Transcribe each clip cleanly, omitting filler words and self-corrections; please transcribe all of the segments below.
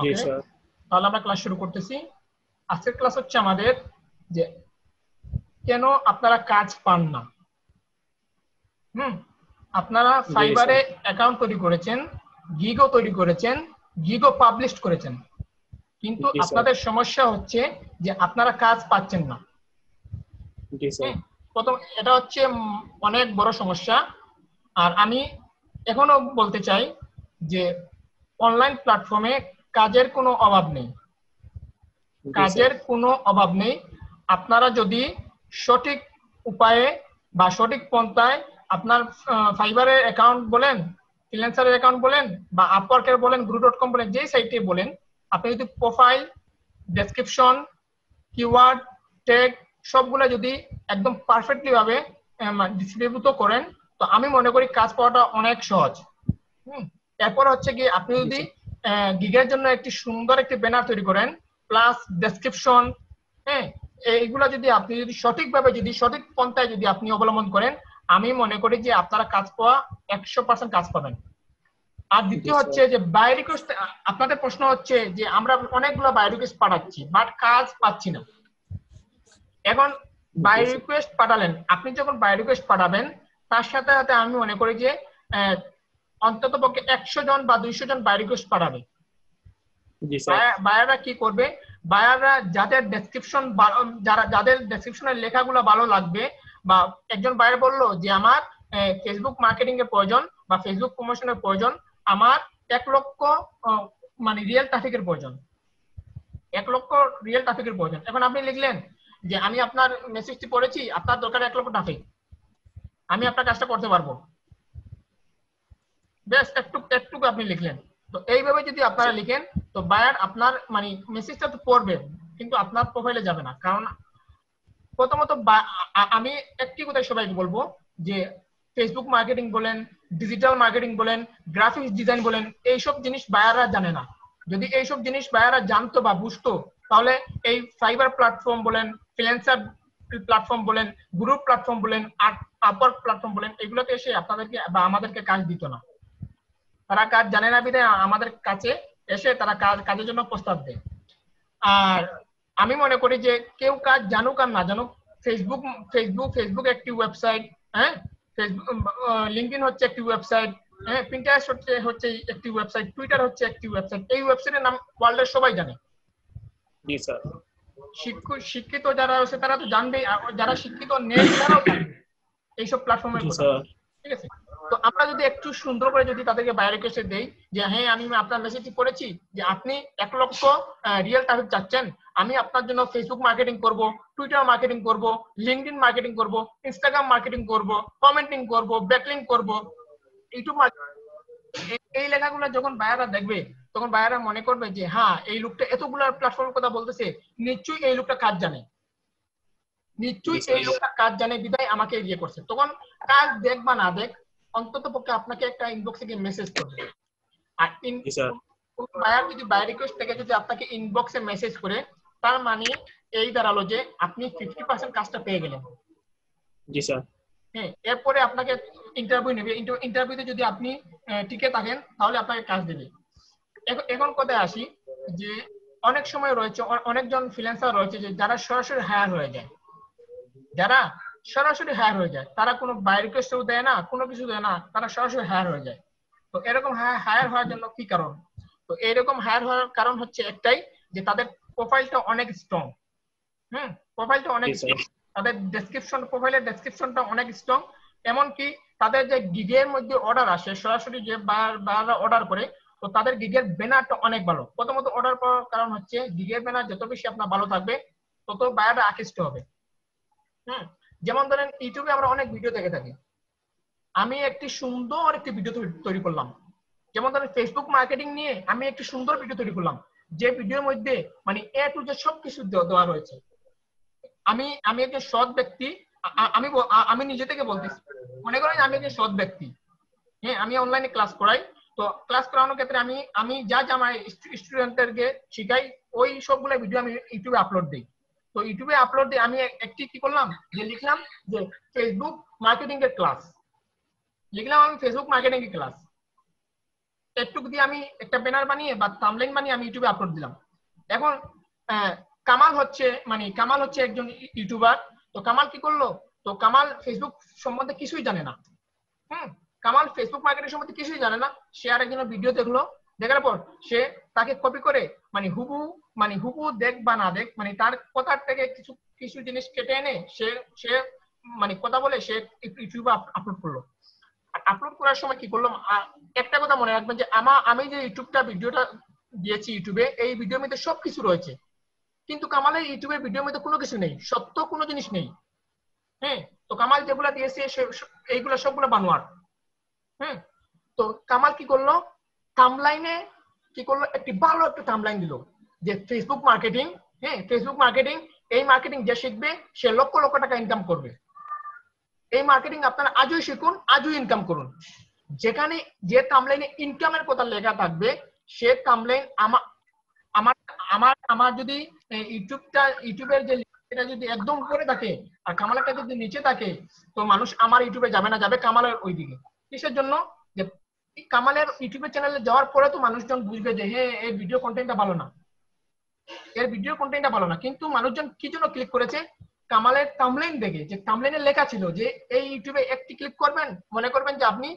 জি ওকে, sir. তাহলে আমরা class শুরু করতেছি। আজকের ক্লাস হচ্ছে আমাদের যে কেন আপনারা কাজ পান না। আপনারা জি ফাইবারে স্যার। অ্যাকাউন্ট তৈরি করেছেন, গিগও তৈরি করেছেন, গিগও পাবলিশ করেছেন, কিন্তু জি স্যার। আপনাদের সমস্যা হচ্ছে যে আপনারা কাজ পাচ্ছেন না। জি স্যার। হ্যাঁ, প্রথম এটা হচ্ছে অনেক বড় সমস্যা। আর আমি এখনো বলতে চাই যে অনলাইন প্ল্যাটফর্মে কাজের কোনো অভাব নেই, জি স্যার। কাজের কোনো অভাব নেই। আপনারা যদি সঠিক উপায়ে বা সঠিক পন্থায় আপনার ফাইবারের অ্যাকাউন্ট বলেন, ফ্রিল্যান্সারের অ্যাকাউন্ট বলেন, বা আপওয়ার্কের বলেন, গ্রু.কম বলেন, যেই সাইটে বলেন, আপনি যদি প্রোফাইল, ডেসক্রিপশন, কিওয়ার্ড, ট্যাগ সবগুলো যদি একদম পারফেক্টলি ভাবে ডিস্ট্রিবিউট করেন, তো আমি মনে করি কাজ পাওয়াটা অনেক সহজ। এরপর হচ্ছে কি, আপনি জি যদি স্যার। গিগের জন্য একটি সুন্দর একটি ব্যানার তৈরি করেন, প্লাস ডেসক্রিপশন, হ্যাঁ, এইগুলা যদি আপনি যদি সঠিকভাবে যদি সঠিক পন্থায় যদি আপনি অবলম্বন করেন, আমি মনে করি যে আপনারা কাজ পাওয়া 100% কাজ পাবেন। আর জি দ্বিতীয় স্যার। হচ্ছে যে বাই রিকোয়েস্ট, আপনাদের প্রশ্ন হচ্ছে যে আমরা অনেকগুলো বাই রিকোয়েস্ট পাঠাচ্ছি বাট কাজ পাচ্ছি না। এখন বাই জি স্যার। রিকোয়েস্ট পাঠালেন, আপনি যখন বাই রিকোয়েস্ট পাঠাবেন, তার সাথে সাথে আমি মনে করি যে অন্তত পক্ষে 100 জন বা 200 জন বাই রিকোয়েস্ট পাঠাবে। জি স্যার। বায়াররা কি করবে, বায়াররা যাদের ডেসক্রিপশন, যাদের ডেসক্রিপশনের লেখাগুলো ভালো লাগবে, বা একজন বায়ার বললো যে আমার ফেসবুক মার্কেটিং এর প্রয়োজন বা ফেসবুক প্রমোশনের প্রয়োজন, আমার 1 লক্ষ মানে রিয়েল ট্রাফিকের প্রয়োজন, 1 লক্ষ রিয়েল ট্রাফিকের প্রয়োজন। এখন আপনি লিখলেন যে আমি আপনার মেসেজটি পড়েছি, আপনার দরকার 1 লক্ষ ট্রাফিক, আমি আপনার কাজটা করতে পারবো, বেশ একটু একটু আপনি লিখলেন। তো এইভাবে যদি আপনারা লিখেন, তো বায়ার আপনার মানে মেসেজটা তো পড়বে, কিন্তু আপনার প্রোফাইলে যাবে না। কারণ প্রথমত আমি একটি কথাই সবাইকে বলবো যে ফেসবুক মার্কেটিং বলেন, ডিজিটাল মার্কেটিং বলেন, গ্রাফিক্স ডিজাইন বলেন, এইসব জিনিস বায়াররা জানে না। যদি এইসব জিনিস বায়াররা জানতো বা বুঝতো, তাহলে এই ফাইবার প্ল্যাটফর্ম বলেন, ফ্রিল্যান্সার প্ল্যাটফর্ম বলেন, গ্রুপ প্ল্যাটফর্ম বলেন, আর আপওয়ার্ক প্ল্যাটফর্ম বলেন, এগুলোতে এসে আপনাদেরকে বা আমাদেরকে কাজ দিত না। তারা কাজ জানে না বিধায় আমাদের কাছে এসে তারা কাজের জন্য প্রস্তাব দেয়। আর আমি মনে করি যে কেউ কাজ জানুক আর না জানুক, ফেসবুক ফেসবুক একটি ওয়েবসাইট, হ্যাঁ, ফেসবুক, লিঙ্কডইন হচ্ছে একটি ওয়েবসাইট, হ্যাঁ, পিন্টারেস্ট হচ্ছে একটি ওয়েবসাইট, টুইটার হচ্ছে একটি ওয়েবসাইট। এই ওয়েবসাইটের নাম ওয়ার্ল্ডের সবাই জানে। জি স্যার। শিক্ষিত যারা আছে তারা তো জানবেই, আর যারা শিক্ষিত নেই তারাও জানবে এইসব প্ল্যাটফর্মের জি কথা। স্যার। ঠিক আছে, তো আমরা যদি একটু সুন্দর করে যদি তাদেরকে বাইরে কেসে দেই যে হ্যাঁ আমি আপনার মেসেজটি পড়েছি যে আপনি 1 লক্ষ রিয়েল ট্রাফিক চাচ্ছেন, আমি আপনার জন্য ফেসবুক মার্কেটিং করব, টুইটার মার্কেটিং করব, লিঙ্কডইন মার্কেটিং করব, ইনস্টাগ্রাম মার্কেটিং করব, কমেন্টিং করব, ব্যাকলিঙ্ক করব, ইউটিউব এই লেখাগুলো যখন বায়াররা দেখবে, তখন বায়াররা মনে করবে যে হ্যাঁ এই লোকটা এতগুলো প্ল্যাটফর্মের কথা বলতেছে, নিশ্চয়ই এই লোকটা কাজ জানে, জি নিশ্চয়ই স্যার। এই লোকটা কাজ জানে বিদায় আমাকে ইয়ে করছে। তখন কাজ দেখ বা না দেখ, অন্তত পক্ষে আপনাকে একটা ইনবক্সে গিয়ে মেসেজ করবে। আর জি স্যার। বায়ার যদি বাই রিকোয়েস্ট থেকে যদি আপনাকে ইনবক্সে মেসেজ করে, তার মানে এই দাঁড়ালো যে আপনি 50% কাজটা পেয়ে গেলেন। জি স্যার। হ্যাঁ, এরপরে আপনাকে ইন্টারভিউ নেবে, ইন্টারভিউতে যদি আপনি টিকে থাকেন তাহলে আপনাকে কাজ দেবে। এখন কথায় আসি যে অনেক সময় রয়েছে, অনেকজন ফ্রিল্যান্সার রয়েছে যে যারা সরাসরি হায়ার হয়ে যায়, যারা সরাসরি হায়ার হয়ে যায়, তারা কোনো বাই রিকোয়েস্টও দেয় না, কোনো কিছু দেয় না, তারা সরাসরি হায়ার হয়ে যায়। তো এরকম হায়ার হওয়ার জন্য কি কারণ? তো এরকম হায়ার হওয়ার কারণ হচ্ছে একটাই, যে তাদের প্রোফাইলটা অনেক স্ট্রং। প্রোফাইলটা অনেক জি স্যার। স্ট্রং, তাদের ডেসক্রিপশন, প্রোফাইলের ডেসক্রিপশনটা অনেক স্ট্রং। এমনকি তাদের যে গিগের মধ্যে অর্ডার আসে, সরাসরি যে বায়াররা অর্ডার করে, তো তাদের গিগের ব্যানারটা অনেক ভালো। প্রথমত অর্ডার করার কারণ হচ্ছে গিগের ব্যানার যত বেশি আপনার ভালো থাকবে, তত বায়াররা আকৃষ্ট হবে। যেমন ধরেন ইউটিউবে আমরা অনেক ভিডিও দেখে থাকি, আমি একটি সুন্দর একটি ভিডিও তৈরি করলাম, যেমন ধরেন ফেসবুক মার্কেটিং নিয়ে আমি একটি সুন্দর ভিডিও তৈরি করলাম, যে ভিডিওর মধ্যে মানে এ টু জেড সবকিছু দেওয়া রয়েছে। আমি একজন সৎ ব্যক্তি, আমি আমি নিজে থেকে বলতেছি, মনে করেন আমি একজন সৎ ব্যক্তি, হ্যাঁ, আমি অনলাইনে ক্লাস করাই। তো ক্লাস করানোর ক্ষেত্রে আমি আমি যা যা আমার স্টুডেন্টদেরকে শিখাই, ওই সবগুলো ভিডিও আমি ইউটিউবে আপলোড দিই। তো ইউটিউবে আপলোড দিয়ে আমি একটি কি করলাম, যে লিখলাম যে ফেসবুক মার্কেটিং এর ক্লাস, লিখলাম আমি ফেসবুক মার্কেটিং এর ক্লাস। একটু দিয়ে আমি একটা ব্যানার বানিয়ে বা থাম্বনেইল বানিয়ে আমি ইউটিউবে আপলোড দিলাম। এখন কামাল হচ্ছে একজন ইউটিউবার। তো কামাল কি করলো, তো কামাল ফেসবুক সম্বন্ধে কিছুই জানে না। কামাল ফেসবুক মার্কেটিং সম্বন্ধে কিছুই জানে না। সে আরেকজনের ভিডিও দেখলো, দেখার পর সে তাকে কপি করে হুবু দেখ বা না দেখ তার কথার থেকে কিছু কিছু জিনিস কেটে এনে সে সে কথা বলে সে ইউটিউবে আপলোড করলো। আপলোড করার সময় কি করলাম, একটা কথা মনে রাখবেন যে আমি যে ভিডিওটা দিয়েছি ইউটিউবে, এই ভিডিওর মধ্যে সবকিছু রয়েছে, কিন্তু কামালের ইউটিউবের ভিডিওর মধ্যে কোনো কিছু নেই, সত্য কোনো জিনিস নেই। তো কামাল যেগুলা দিয়েছে এইগুলা সবগুলো বানোয়ার। তো কামাল কি করলো, থাম্বলাইনে কি করলো, একটি ভালো একটা থাম্বলাইন দিল যে ফেসবুক মার্কেটিং। ফেসবুক মার্কেটিং, এই মার্কেটিং যে শিখবে সে লক্ষ লক্ষ টাকা ইনকাম করবে। এই মার্কেটিং আপনারা আজই শিখুন, আজই ইনকাম করুন। যেখানে যে থাম্বলাইনে ইনকামের কথা লেখা থাকবে সে থাম্বলাইন আমার যদি ইউটিউবের যে এটা যদি একদম উপরে থাকে আর কামালেরটা যদি নিচে থাকে, তো মানুষ আমার ইউটিউবে যাবে না, যাবে কামালের ওই দিকে। কিসের জন্য, যে কামালের ইউটিউবের চ্যানেলে যাওয়ার পরে তো মানুষজন বুঝবে যে হ্যাঁ এর ভিডিও কন্টেন্টটা ভালো না, এর ভিডিও কন্টেন্টটা ভালো না। কিন্তু মানুষজন কি জন্য ক্লিক করেছে, কামালের থাম্বনেইল দেখে, যে থাম্বনেইলে লেখা ছিল যে এই ইউটিউবে একটি ক্লিক করবেন, মনে করবেন যে আপনি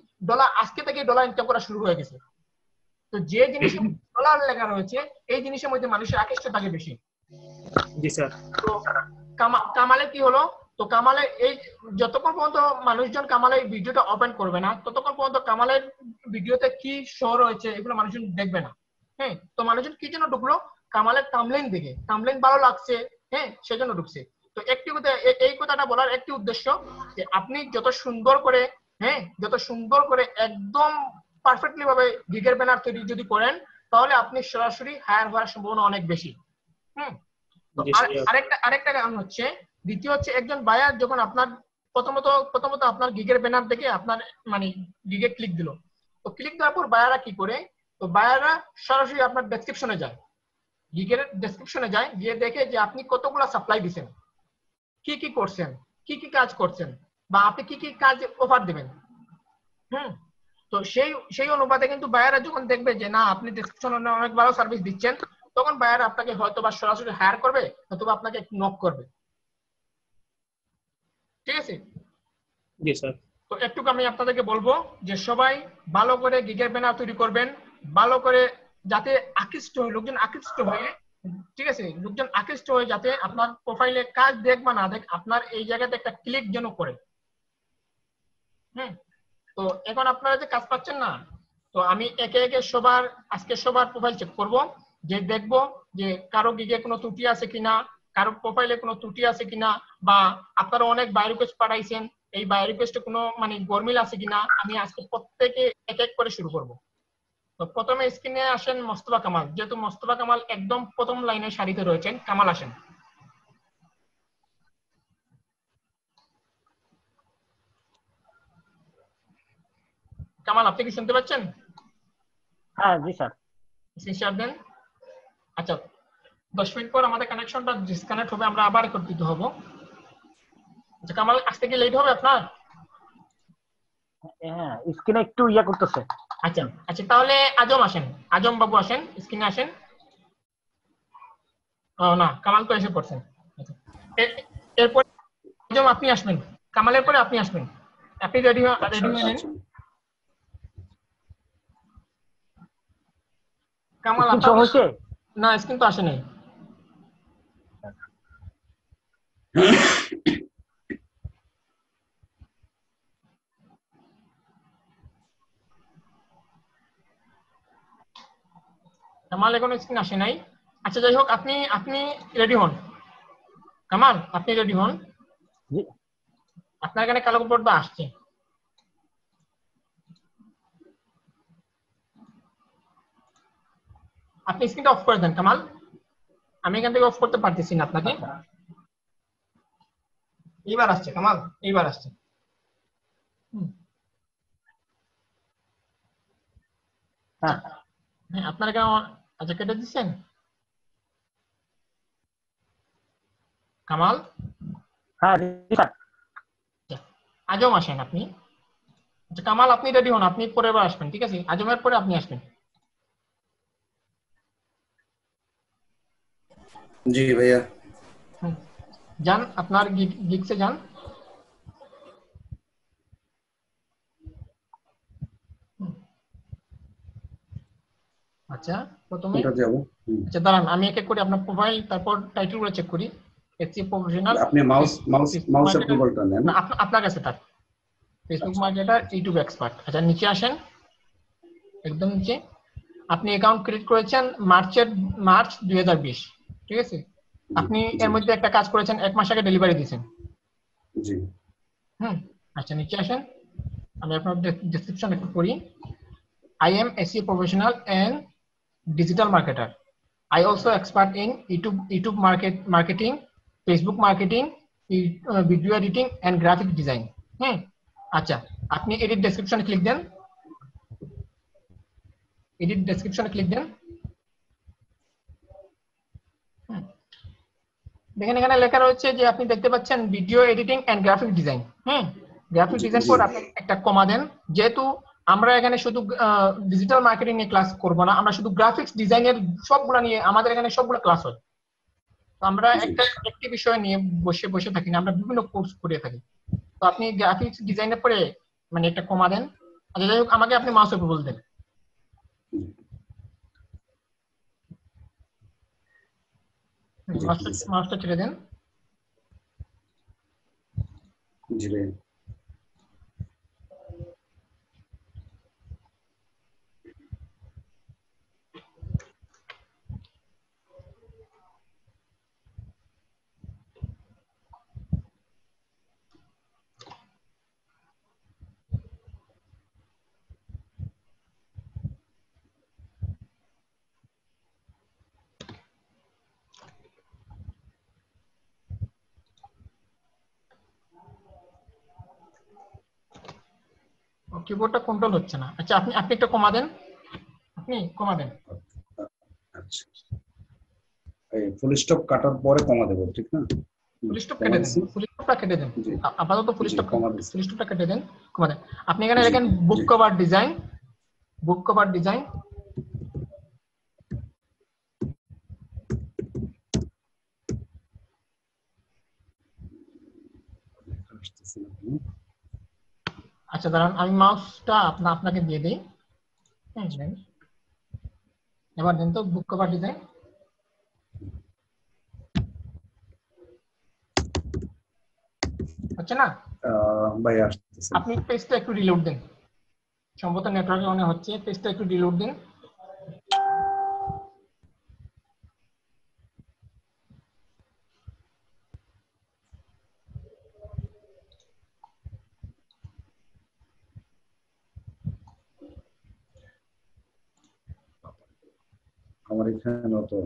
আজকে থেকে ডলার ইনকাম করা শুরু হয়ে গেছে। তো যে জিনিসে ডলার লেখা রয়েছে এই জিনিসের মধ্যে মানুষের আকৃষ্ট থাকে বেশি। জি স্যার। তো কামালে কি হলো, তো কামালে এই যতক্ষণ পর্যন্ত মানুষজন কামালের ভিডিওটা ওপেন করবে না ততক্ষণ পর্যন্ত কামালের ভিডিওতে কি শো রয়েছে এগুলো মানুষজন দেখবে না। তো মানুষজন কি জন্য ঢুকলো, কামালের থাম্বনেইল দেখে, থাম্বনেইল ভালো লাগছে, সেজন্য ঢুকছে। তো একটি কথা, এই কথাটা বলার একটি উদ্দেশ্য যে আপনি যত সুন্দর করে একদম পারফেক্টলি ভাবে গিগের ব্যানার তৈরি যদি করেন, তাহলে আপনি সরাসরি হায়ার হওয়ার সম্ভাবনা অনেক বেশি। আরেকটা কারণ হচ্ছে, দ্বিতীয় হচ্ছে একজন বায়ার যখন আপনার প্রথমত আপনার গিগের ব্যানার দেখে আপনার গিগে ক্লিক দিল, তো ক্লিক দেওয়ার পর বায়াররা কি করে, তো বায়াররা সরাসরি আপনার ডেসক্রিপশনে যায়, গিগের ডেসক্রিপশনে যায়, গিয়ে দেখে যে আপনি কতগুলো সাপ্লাই দিচ্ছেন, কি কি করছেন, কি কি কাজ করছেন, বা আপনি কি কি কাজ অফার দিবেন। তো সেই অনুপাতে কিন্তু বায়াররা যখন দেখবে যে না আপনি ডেসক্রিপশনে অনেক ভালো সার্ভিস দিচ্ছেন, তখন বায়ার আপনাকে হয়তো বা সরাসরি হায়ার করবে অথবা আপনাকে নক করবে। ঠিক আছে? জি স্যার। তো একটু আমি আপনাদেরকে বলবো যে সবাই ভালো করে গিগের ব্যানার তৈরি করবেন, ভালো করে, যাতে লোকজন আকৃষ্ট হয়ে, ঠিক আছে, লোকজন আকৃষ্ট হয়ে যাতে আপনার প্রোফাইলে কাজ দেখ বা না দেখ, আপনার এই জায়গাতে একটা ক্লিক যেন করে। তো এখন আপনারা যে কাজ পাচ্ছেন না, তো আমি একে একে আজকে সবার প্রোফাইল চেক করব, যে দেখব যে কারো গিগে কোনো ত্রুটি আছে কিনা, কারো প্রোফাইলে কোনো ত্রুটি আছে কিনা, বা আপনারা অনেক বাই রিকোয়েস্ট পাঠাইছেন, এই বাই রিকোয়েস্টে কোনো গরমিল আছে কিনা। আমি আজকে প্রত্যেকে এক এক করে শুরু করব। তো প্রথমে স্ক্রিনে আসেন মোস্তফা কামাল, যেহেতু মোস্তফা কামাল একদম প্রথম লাইনের সারিতে রয়েছেন, কামাল আসেন। কামাল আপনি কি শুনতে পাচ্ছেন? হ্যাঁ জি স্যার। স্ক্রিনশট দেন। আচ্ছা, 10 মিনিট পর আমাদের কানেকশনটা ডিসকানেক্ট হবে, আমরা আবার একত্রিত হব। আচ্ছা কামাল, আসতে কি লেট হবে আপনার? হ্যাঁ, স্ক্রিনে একটু ইয়া করতেছে। আচ্ছা আচ্ছা, তাহলে আজম আসেন, আজম বাবু আসেন, স্ক্রিনে আসেন। ও না, কামাল তো এসে পড়ছেন। এরপর আজম আপনি আসবেন, কামালের পরে আপনি আসবেন। আপনি রেডি হয়ে নেন। কামাল আপনার হয়েছে? না, স্ক্রিন তো আসে নাই। কামাল এখন স্ক্রিন আসে নাই। আচ্ছা যাই হোক, আপনি রেডি হন। কামাল আপনি রেডি হন, আপনার এখানে কালো পর্দা আসছে। আপনি স্ক্রিনটা অফ করে দেন কামাল, আমি এখান থেকে অফ করতে পারতেছি না আপনাকে। এইবার আসছে কামাল, এইবার আসছে। হ্যাঁ, আপনার এখানে আচ্ছা কেটে দিচ্ছেন কামাল? হ্যাঁ আজম আসেন আপনি। আচ্ছা কামাল, আপনি রেডি হন, আপনি পরে আবার আসবেন, ঠিক আছে? আজমের পরে আপনি আসবেন। জি ভাইয়া। হুম, যান আপনার গিগসে যান। হুম, আচ্ছা প্রথমে, কোনটা যাব? আচ্ছা দাঁড়ান আমি এক এক করে আপনার প্রোফাইল তারপর টাইটেল গুলো চেক করি। এসি প্রফেশনাল, আপনি mouse mouse Facebook mouse marketer, অ্যাপ্রুভালটা নেন। না আপনার কাছে তার ফেসবুক আচ্ছা মার্কেটার, ইউটিউব এক্সপার্ট। আচ্ছা নিচে আসেন, একদম নিচে। আপনি অ্যাকাউন্ট ক্রিয়েট করেছেন মার্চ 2020, ঠিক আছে? জি আপনি জি এর মধ্যে একটা কাজ করেছেন, 1 মাস আগে ডেলিভারি দিয়েছেন। জি হুম, আচ্ছা নিচে আসেন, আমি আপনার ডেসক্রিপশন একটু পড়ি। I am SEO professional and digital marketer. I also expert in YouTube marketing, Facebook marketing, video editing and graphic design. হুম, আচ্ছা আপনি এডিট ডেসক্রিপশনে ক্লিক দেন, এডিট ডেসক্রিপশনে ক্লিক দেন। হুম, দেখেন এখানে লেখা রয়েছে যে আপনি দেখতে পাচ্ছেন video editing and graphic design. হুম, গ্রাফিক জি ডিজাইন জি পর আপনি একটা কমা দেন। যেহেতু আমরা এখানে শুধু ডিজিটাল মার্কেটিং নিয়ে ক্লাস করব না, আমরা শুধু গ্রাফিক্স ডিজাইনের সবগুলা নিয়ে, আমাদের এখানে সবগুলো ক্লাস হয়। তো আমরা জি একটি বিষয় নিয়ে বসে বসে থাকি না, আমরা বিভিন্ন কোর্স করে থাকি। তো আপনি গ্রাফিক্স ডিজাইনের পরে মানে একটা কমা দেন। আচ্ছা যাই হোক, আমাকে আপনি মাউস উপর বলতেন, জি মাউসটা ছেড়ে দেন। জি ভাইয়া। কিবোর্ডটা কন্ট্রোল হচ্ছে না। আচ্ছা আপনি আপনি একটা কমা দেন, আপনি কমা দেন। আচ্ছা এই ফুল স্টপ কাটার পরে কমা দেবো, ঠিক না? ফুল স্টপ কমা কেটে দেন, দিচ্ছি। ফুল স্টপটা কেটে দেন, জি আপাতত ফুল জি স্টপ, কমা দিচ্ছি। ফুল স্টপটা কেটে দেন, কমা দেন। আপনি এখানে জি দেখেন বুক জি cover design, book cover design. আসতেছি না। আচ্ছা দাঁড়ান আমি মাউসটা আপনাকে দিয়ে দিই। হ্যাঁ দেন, এবার দেন তো বুক কভার ডিজাইন। হচ্ছে না? ভাই আসতেছে। আপনি পেজটা একটু রিলোড দেন, সম্ভবত নেটওয়ার্কে মনে হচ্ছে, পেজটা একটু রিলোড দিন। আমার এখানে তো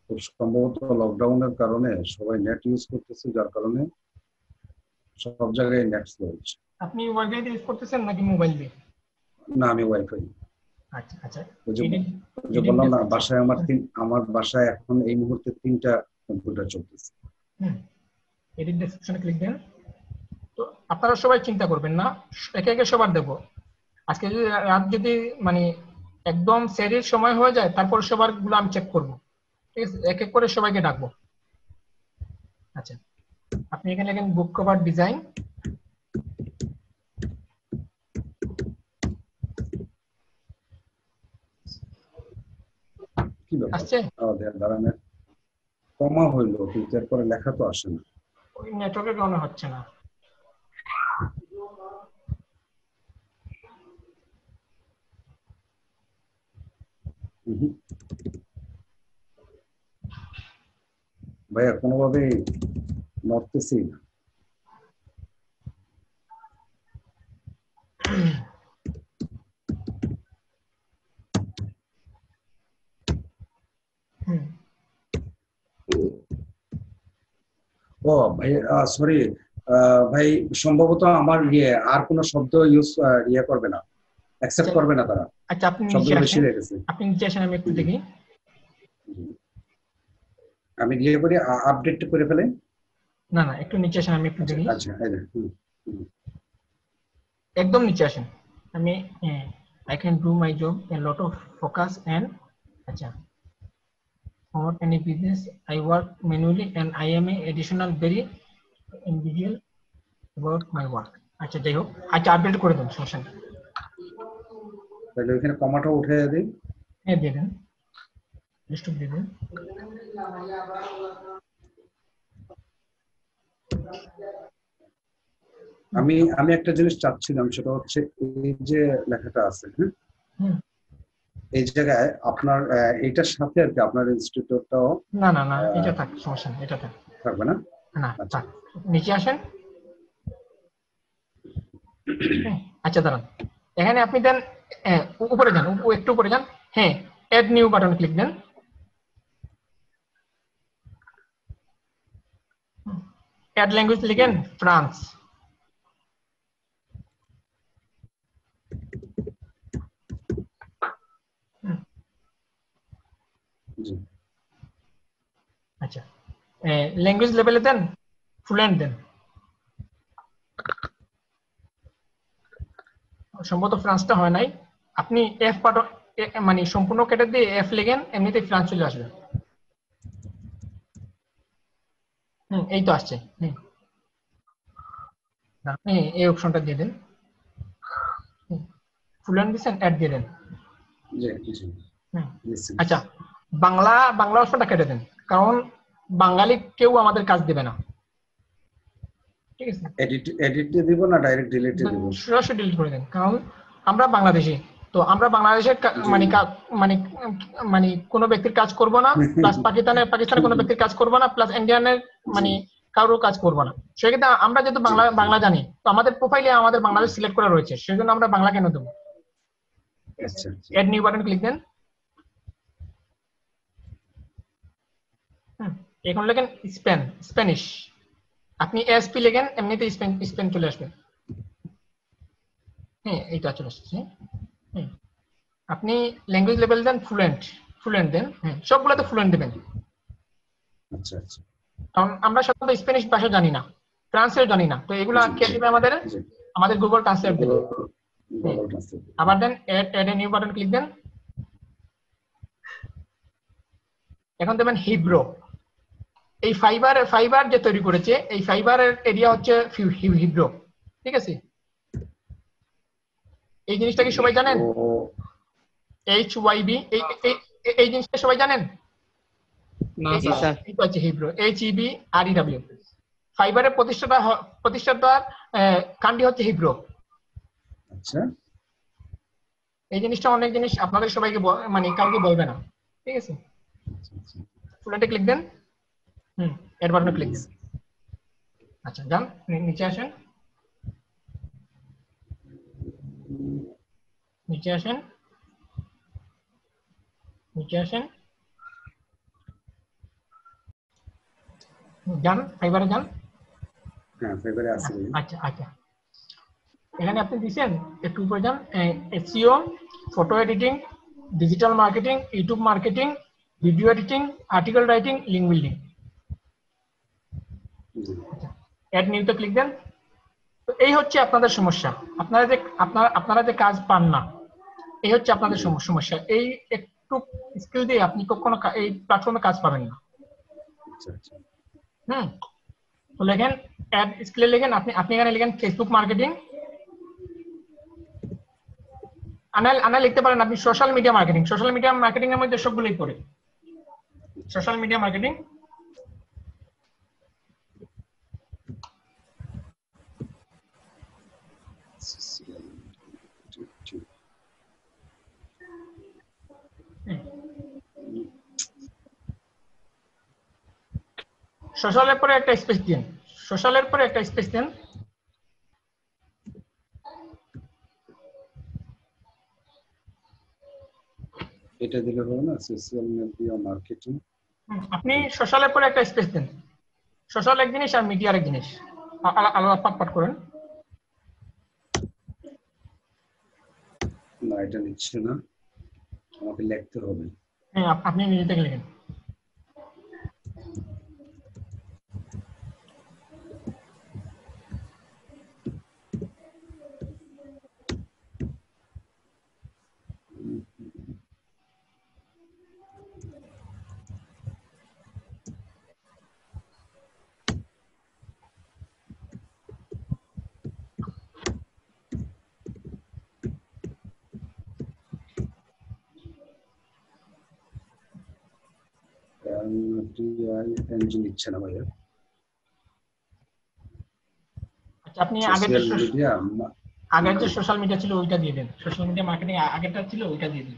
খুব সম্ভবত লকডাউনের কারণে সবাই নেট ইউজ করতেছে, যার কারণে সব জায়গায় নেট স্লো হচ্ছে। আপনি ওয়াইফাই দিয়ে ইউজ করতেছেন নাকি মোবাইল দিয়ে? না আমি ওয়াইফাই। আচ্ছা আচ্ছা, ওই যে এডিট, ওই যে বললাম না, বাসায় আমার বাসায় এখন এই মুহূর্তে 3টা কম্পিউটার চলতেছে। হুম, এডিট ডেসক্রিপশনে ক্লিক দেন। তো আপনারা সবাই চিন্তা করবেন না, একে একে সবার দেব। আজকে যদি রাত যদি মানে একদম সেরির সময় হয়ে যায়, তারপর সবার গুলো আমি চেক করব, ঠিক আছে? এক এক করে সবাইকে ডাকবো। আচ্ছা আপনি এখানে লিখেন বুক কভার ডিজাইন। কি ব্যাপার? আসছে? দাঁড়ান, কমা হইলো কিন্তু এরপরে লেখা তো আসে না। ওই নেটওয়ার্কের কারণে হচ্ছে না। ভাইয়া কোনোভাবেই নড়তেছি না। হুম, ও ভাই সরি ভাই, সম্ভবত আমার আর কোনো শব্দ করবে না, অ্যাকসেপ্ট করবে না তারা। আচ্ছা আপনি নিচে শব্দগুলো বেশি আসেন, হয়ে গেছে। আপনি নিচে আসেন, আমি একটু দেখি। আমি গিয়ে করে আপডেট করে ফেলে। না না, একটু নিচে আসেন, আমি একটু দেখি। আচ্ছা এই যে, একদম নিচে আসেন। আমি I can do my job a lot of focus and আচ্ছা, for any business I work manually and I am a additional very individual about my work. আচ্ছা যাই হোক, আচ্ছা আপডেট করে দেন, সমস্যা নেই। তাহলে ওখানে কমাটা উঠে দিই। হ্যাঁ দিয়ে দেন, লিস্ট দিয়ে দেন। আমি আমি একটা জিনিস চাচ্ছিলাম, সেটা হচ্ছে এই যে লেখাটা আছে, হ্যাঁ, হুম। এই জায়গায় আপনার এইটার সাথে আর কি আপনার ইনস্টিটিউটটাও না না না, এটা থাক, সমস্যা নেই, এটা থাক। থাকবে না? না আচ্ছা। থাক, নিচে আসেন। আচ্ছা দাঁড়ান, এখানে আপনি দেন উপরে যান, একটু উপরে যান। হ্যাঁ, এড নিউ বাটন ক্লিক দেন। এড ল্যাঙ্গুয়েজ লিখেন ফ্রান্স। জি। আচ্ছা, ল্যাঙ্গুয়েজ লেভেলে দেন ফ্লুয়েন্ট দেন। সম্ভবত ফ্রান্সটা হয় নাই, আপনি এফ বাটন মানে সম্পূর্ণ কেটে দিয়ে এফ লিখেন, এমনিতেই ফ্রান্স চলে আসবে। এই তো আসছে। এই অপশনটা দিয়ে দেন, ফ্লুয়েন্ট দিচ্ছেন, অ্যাড দিয়ে দেন। জি জি। আচ্ছা, বাংলা বাংলা অপশনটা কেটে দেন, কারণ বাঙালি কেউ আমাদের কাজ দেবে না, ঠিক আছে? এডিট দিয়ে দিব না ডাইরেক্ট ডিলিট দিয়ে দিব? সরাসরি ডিলিট করে দেন, কারণ আমরা বাংলাদেশি, তো আমরা বাংলাদেশের মানে মানে মানে কোনো ব্যক্তির কাজ করব না, প্লাস পাকিস্তানের কোনো ব্যক্তির কাজ করব না, প্লাস ইন্ডিয়ানের মানে কারোর কাজ করব না। সেক্ষেত্রে আমরা যেহেতু বাংলা জানি, তো আমাদের প্রোফাইলে আমাদের বাংলাদেশ সিলেক্ট করা রয়েছে, সেজন্য আমরা বাংলা কেন দেবো? আচ্ছা। এড নিউ বাটন ক্লিক দেন। এখন লেখেন স্প্যানিশ। আপনি এসপি লেখেন, এমনিতে স্পেন চলে আসবে। এইটা চলে আসছে। আপনি ল্যাঙ্গুয়েজ লেভেল দেন ফ্লুয়েন্ট দেন। সবগুলোতে ফ্লুয়েন্ট দেবেন। আচ্ছা আচ্ছা। কারণ আমরা সাধারণত স্প্যানিশ ভাষা জানি না, ট্রান্সলেট জানি না, তো এগুলা কে দিবে আমাদের গুগল ট্রান্সলেট দেবে। আবার দেন add a new button click দেন। এখন দেবেন হিব্রো। এই ফাইবার যে তৈরি করেছে, এই ফাইবারের এরিয়া হচ্ছে হিব্রো, ঠিক আছে? এই জিনিসটা কি সবাই জানেন? HYB, এই জিনিসটা সবাই জানেন? না স্যার। এটা হচ্ছে হিব্রো, HEBREW। ফাইবারের প্রতিষ্ঠাতার কান্ট্রি হচ্ছে হিব্রো। আচ্ছা। এই জিনিসটা অনেক জিনিস আপনাদের সবাইকে মানে কাউকে বলবে না, ঠিক আছে? ফুলটা ক্লিক দেন, এড বাটনে ক্লিক দেন। আচ্ছা যান নিচে আসেন, নিচে আসেন, যান ফাইবারে যান। হ্যাঁ ফাইবারে আছে। আচ্ছা আচ্ছা, এখানে আপনি দিবেন একটু উপরে যান, SEO, photo editing, digital marketing, YouTube marketing, video editing, article writing, link building. Add নিউতে ক্লিক দেন। তো এই হচ্ছে আপনাদের সমস্যা, আপনারা যে কাজ পান না, এই হচ্ছে আপনাদের সমস্যা। এই একটু স্কিল দিয়ে আপনি কখনো এই প্ল্যাটফর্মে কাজ পাবেন না। তো লেখেন অ্যাড স্কিলে লেখেন, আপনি এখানে লেখেন ফেসবুক মার্কেটিং। আনা লিখতে পারেন আপনি সোশ্যাল মিডিয়া মার্কেটিং এর মধ্যে সবগুলোই পড়ে। সোশ্যাল মিডিয়া মার্কেটিং, সোশ্যালের পরে একটা স্পেস দিন, এটা দিলে হবে না? Social media marketing. আপনি সোশ্যালের পরে একটা স্পেস দেন। সোশ্যাল এক জিনিস আর মিডিয়া এক জিনিস, আলাদা পাট করেন। না এটা নিচ্ছে না, আমাকে লিখতে হবে। আপনি নিজে থেকে লিখেন। এনজি নিচ্ছে না ভাইয়া। আচ্ছা আপনি সোশ্যাল মিডিয়া আগের যে সোশ্যাল মিডিয়া ছিল ওইটা দিয়ে দেন, সোশ্যাল মিডিয়া মার্কেটিং আগেরটা ছিল ওইটা দিয়ে দেন।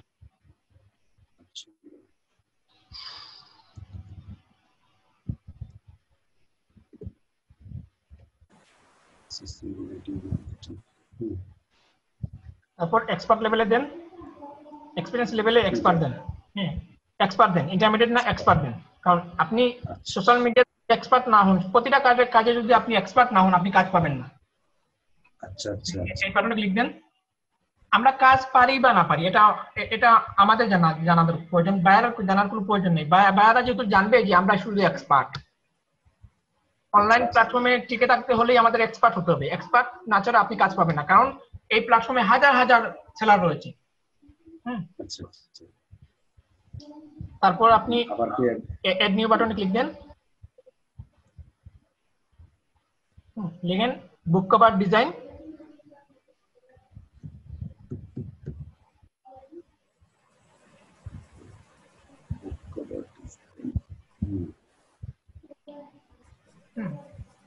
তারপর এক্সপার্ট লেভেলে দেন, এক্সপিরিয়েন্স লেভেলে এক্সপার্ট দেন। হ্যাঁ এক্সপার্ট দেন, ইন্টারমিডিয়েট না এক্সপার্ট দেন। কারণ আপনি সোশ্যাল মিডিয়া এক্সপার্ট না হন, প্রতিটা কাজে যদি আপনি এক্সপার্ট না হন আপনি কাজ পাবেন না। আচ্ছা আচ্ছা এই কারণে লিখ দেন আমরা কাজ পারি বা না পারি এটা এটা আমাদের জানার প্রয়োজন, বায়ার জানার কোনো প্রয়োজন নেই। বায়াররা যেহেতু জানবে যে আমরা শুধু এক্সপার্ট। অনলাইন প্ল্যাটফর্মে টিকে থাকতে হলেই আমাদের এক্সপার্ট হতে হবে, এক্সপার্ট না ছাড়া আপনি কাজ পাবেন না, কারণ এই প্ল্যাটফর্মে হাজার হাজার সেলার রয়েছে। তারপর আপনি এড নিউ বাটনে ক্লিক দেন, লিখেন বুক কভার ডিজাইন।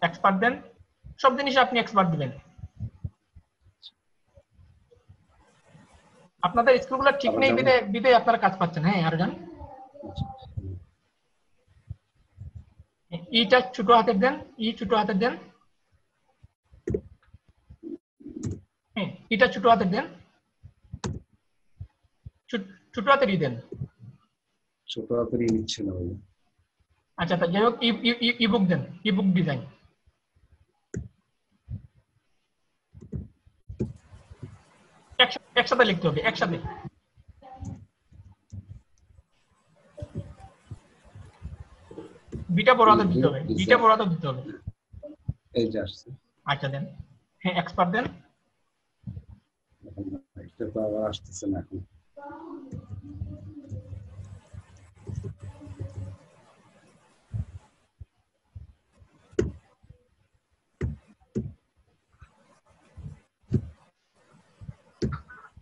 এক্সপার্ট দেন, সব জিনিসে আপনি এক্সপার্ট দিবেন। আপনাদের স্কুলগুলো ঠিক নেই বিদে আপনারা কাজ পাচ্ছেন। হ্যাঁ আর জান ইটা ছোট হাতের দেন, ছোট হাতের দেন। হ্যাঁ এটা ছোট হাতের দেন, ছোট হাতেরই দেন। ছোট হাতেরই নিচ্ছে না ভাই। আচ্ছা তা যাই হোক ইবুক দেন, ইবুক ডিজাইন। একসাথে লিখতে হবে, একসাথে। বিটা বড় হাতে দিতে হবে, বিটা বড় হাতে দিতে হবে। এই যে আসছে। আচ্ছা দেন, হ্যাঁ এক্সপার্ট দেন। এটা তো আবার আসতেছে না এখন।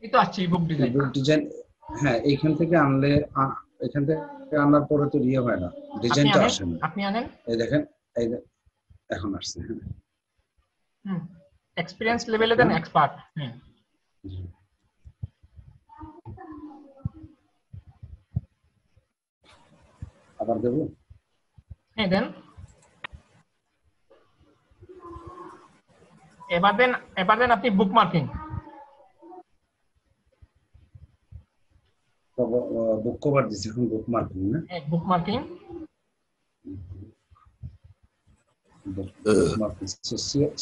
এই তো আসছে ইবুক ডিজাইন। ইবুক ডিজাইন, হ্যাঁ এইখান থেকে আনলে, এখান থেকে আনার পরে তো ইয়ে হয় না, ডিজাইনটা আসে না। আপনি আনেন, এই দেখেন, এই এখন আসছে। হ্যাঁ এক্সপেরিয়েন্স লেভেলে দেন এক্সপার্ট। হ্যাঁ আবার দেব, হ্যাঁ দেন। এবার দেন আপনি বুক মার্কিং। বুক কভার দিছি, এখন বুক মার্কিং না? বুক মার্কিং,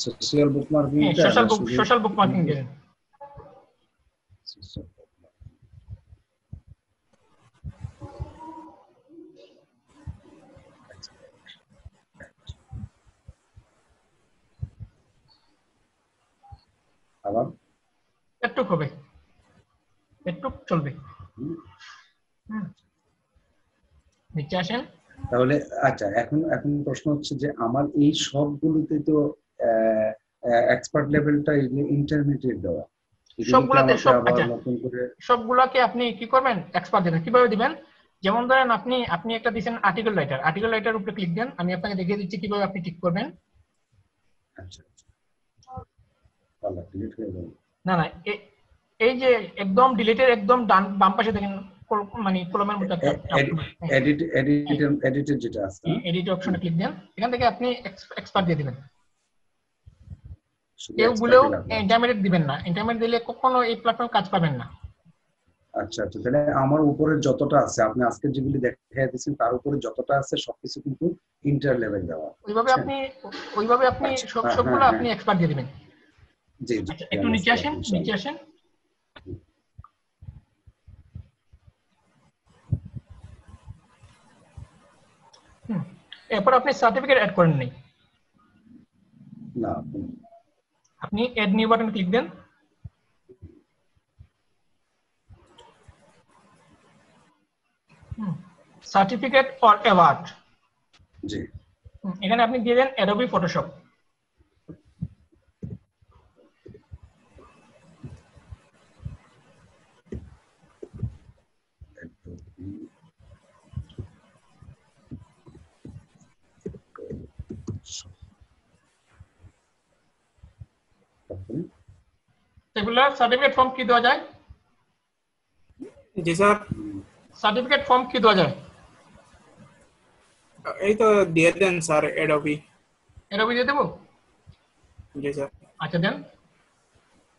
সোশ্যাল বুক মার্কিং, সোশ্যাল বুক মার্কিং দেন। আবার একটু হবে, একটু চলবে। নিচে আসেন। তাহলে আচ্ছা, এখন প্রশ্ন হচ্ছে যে আমার এই সবগুলোতে তো এক্সপার্ট লেভেলটা ইন্টারমিডিয়েট দেওয়া, সবগুলোকে আপনি কি করবেন, এক্সপার্ট দিবেন। কিভাবে দিবেন, যেমন ধরেন আপনি একটা দিবেন আর্টিকেল রাইটার উপরে ক্লিক দেন। আমি আপনাকে দেখিয়ে দিচ্ছি কিভাবে আপনি ঠিক করবেন। আচ্ছা ডিলিট হয়ে যাবে না এই যে একদম ডিলিটের একদম বাম পাশে দেখেন মানে কলমের মতো একটা এডিট যেটা আছে, এডিট অপশনে ক্লিক দেন। এখান থেকে আপনি এক্সপার্ট দিয়ে দিবেন। এগুলো ইন্টারমিডিয়েট দিবেন না, ইন্টারমিডিয়েট দিলে কখনো এই প্ল্যাটফর্ম কাজ পাবেন না। আচ্ছা তাহলে আমার উপরে যতটা আছে, আপনি আজকে যেগুলি দেখাই দিয়েছেন তার উপরে যতটা আছে সবকিছু কিন্তু ইন্টার লেভেল দেওয়া। ওইভাবে আপনি সবগুলো আপনি এক্সপার্ট দিয়ে দিবেন। জি একটু নিচে আসেন। এরপর আপনি সার্টিফিকেট অ্যাড করেন নাই না, আপনি এড নিউ বাটন ক্লিক দেন। সার্টিফিকেট অর অ্যাওয়ার্ড, জি এখানে আপনি দিয়ে দেন অ্যাডোবি ফটোশপ। সেগুলো সার্টিফিকেট ফর্ম কি দেওয়া যায়? জি স্যার, সার্টিফিকেট ফর্ম কি দেওয়া যায়? এই তো দিয়ে দেন স্যার এডোবি। এরকম দিয়ে দেবো? জি স্যার। আচ্ছা দেন।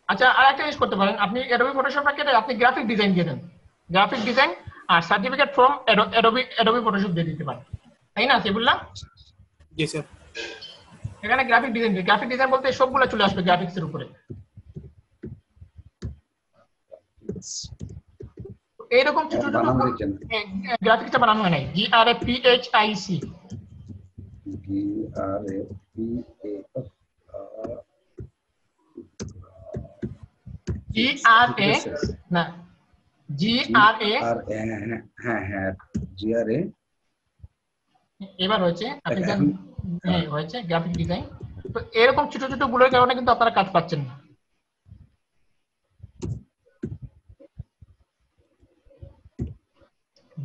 আচ্ছা আর একটা জিনিস করতে পারেন, আপনি অ্যাডোবি ফটোশপটা কেটে আপনি গ্রাফিক ডিজাইন দিয়ে দেন। গ্রাফিক ডিজাইন আর সার্টিফিকেট ফর্ম অ্যাডোবি ফটোশপ দিয়ে দিতে পারেন, তাই না সেগুলা? জি স্যার। এখানে গ্রাফিক ডিজাইন বলতে সবগুলো চলে আসবে গ্রাফিক্স এর উপরে। এইরকম ছোট ছোট বানান দিচ্ছেন গ্রাফিক্সটা বানানো হয় নাই, GRAPHIC। GRA না GRA হ্যাঁ হ্যাঁ GRA এবার হয়েছে, আপনি জানেন হ্যাঁ হয়েছে গ্রাফিক ডিজাইন। তো এরকম ছোট ছোট গুলোর কারণে কিন্তু আপনারা কাজ পাচ্ছেন না।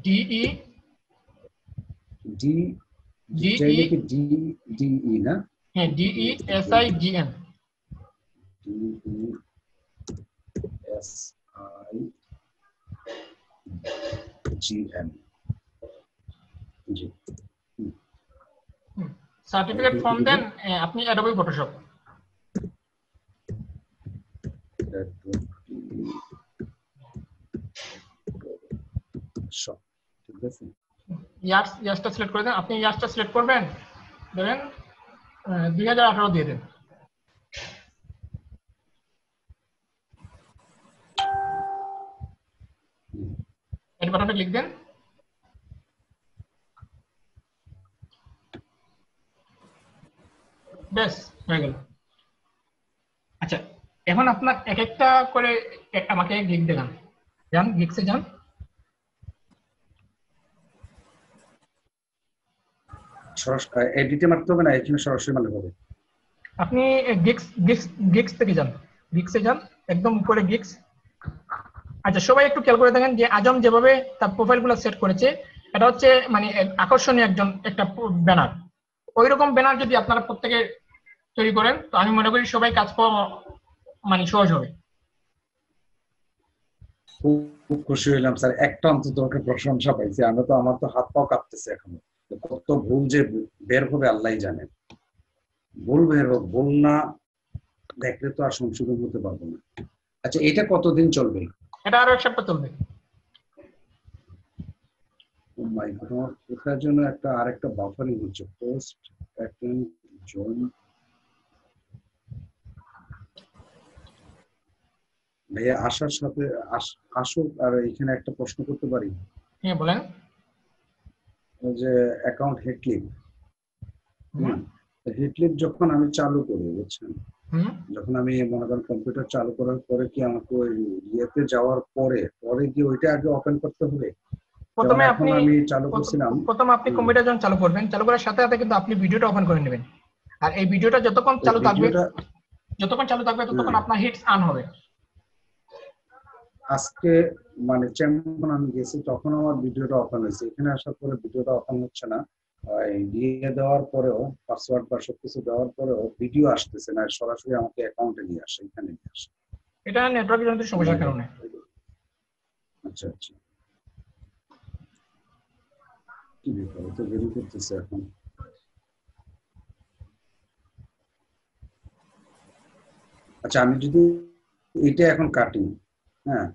DE চাইলে কি DE না হ্যাঁ DESIGN DESIGN জি সার্টিফিকেট ফর্ম দেন আপনি অ্যাডোবি ফটোশপ। ঠিক আছে ইয়ার্সটা সিলেক্ট করে দেন, আপনি ইয়ার্সটা সিলেক্ট করবেন, ধরেন 2018 দিয়ে দেন। এর বাটনে ক্লিক দেন। বেশ হয়ে গেল। আচ্ছা এখন আপনার এক একটা করে আমাকে গিগ দেখান। যান গিগসে যান। সরাসরি এডিটে মারতে হবে না, এখানে সরাসরি মারলে হবে। আপনি গিগস থেকে যান, গিগসে যান একদম উপরে গিগস। আচ্ছা সবাই একটু খেয়াল করে দেখেন যে আজম যেভাবে তার প্রোফাইলগুলো সেট করেছে, এটা হচ্ছে মানে আকর্ষণীয় একটা ব্যানার। ওইরকম ব্যানার যদি আপনারা প্রত্যেকে তৈরি করেন তো আমি মনে করি সবাই কাজ পাওয়া মানে সহজ হবে। খুব খুশি হইলাম স্যার, একটা অন্তত ওকে প্রশংসা পাইছি। আমরা তো আমার তো হাত পাও কাঁপতেছে এখনো। কত ভুল যে বের হবে আল্লাহই জানেন। ভুল বের হোক, ভুল না দেখলে তো আর সংশোধন হতে পারবো না। আচ্ছা এটা কতদিন চলবে? এটা আরো 1 সপ্তাহ চলবে। ও মাই গড, আমার কোথার জন্য একটা আরেকটা বাফারিং হচ্ছে। পোস্ট অ্যাটেন্ড জয়েন ভাইয়া আসার সাথে আসুক। আর এখানে একটা প্রশ্ন করতে পারি? হ্যাঁ বলেন। ওই যে অ্যাকাউন্ট হেডলিপ, হেডলিপ যখন আমি চালু করি বুঝছেন, যখন আমি মনে করেন কম্পিউটার চালু করার পরে কি আমাকে ওই ইয়েতে যাওয়ার পরে কি ওইটা আগে ওপেন করতে হবে? প্রথমে আমি চালু করছিলাম, প্রথমে আপনি কম্পিউটার যখন চালু করবেন, চালু করার সাথে সাথে কিন্তু আপনি ভিডিওটা ওপেন করে নেবেন। আর এই ভিডিওটা যতক্ষণ চালু থাকবে ততক্ষণ আপনার হিটস অন হবে। আজকে মানে যখন আমি গেছি তখন আমার ভিডিওটা ওপেন হয়েছে, এখানে আসার পরে ভিডিওটা ওপেন হচ্ছে না। দিয়ে দেওয়ার পরেও পাসওয়ার্ড বা সবকিছু দেওয়ার পরেও ভিডিও আসতেছে না, সরাসরি আমাকে অ্যাকাউন্টে নিয়ে আসে, এখানে নিয়ে আসে। এটা নেটওয়ার্ক জনিত সমস্যার কারণে। আচ্ছা আচ্ছা, কি ব্যাপার তো দেরি করতেছে এখন। আচ্ছা আমি যদি এটা এখন কাটি, হ্যাঁ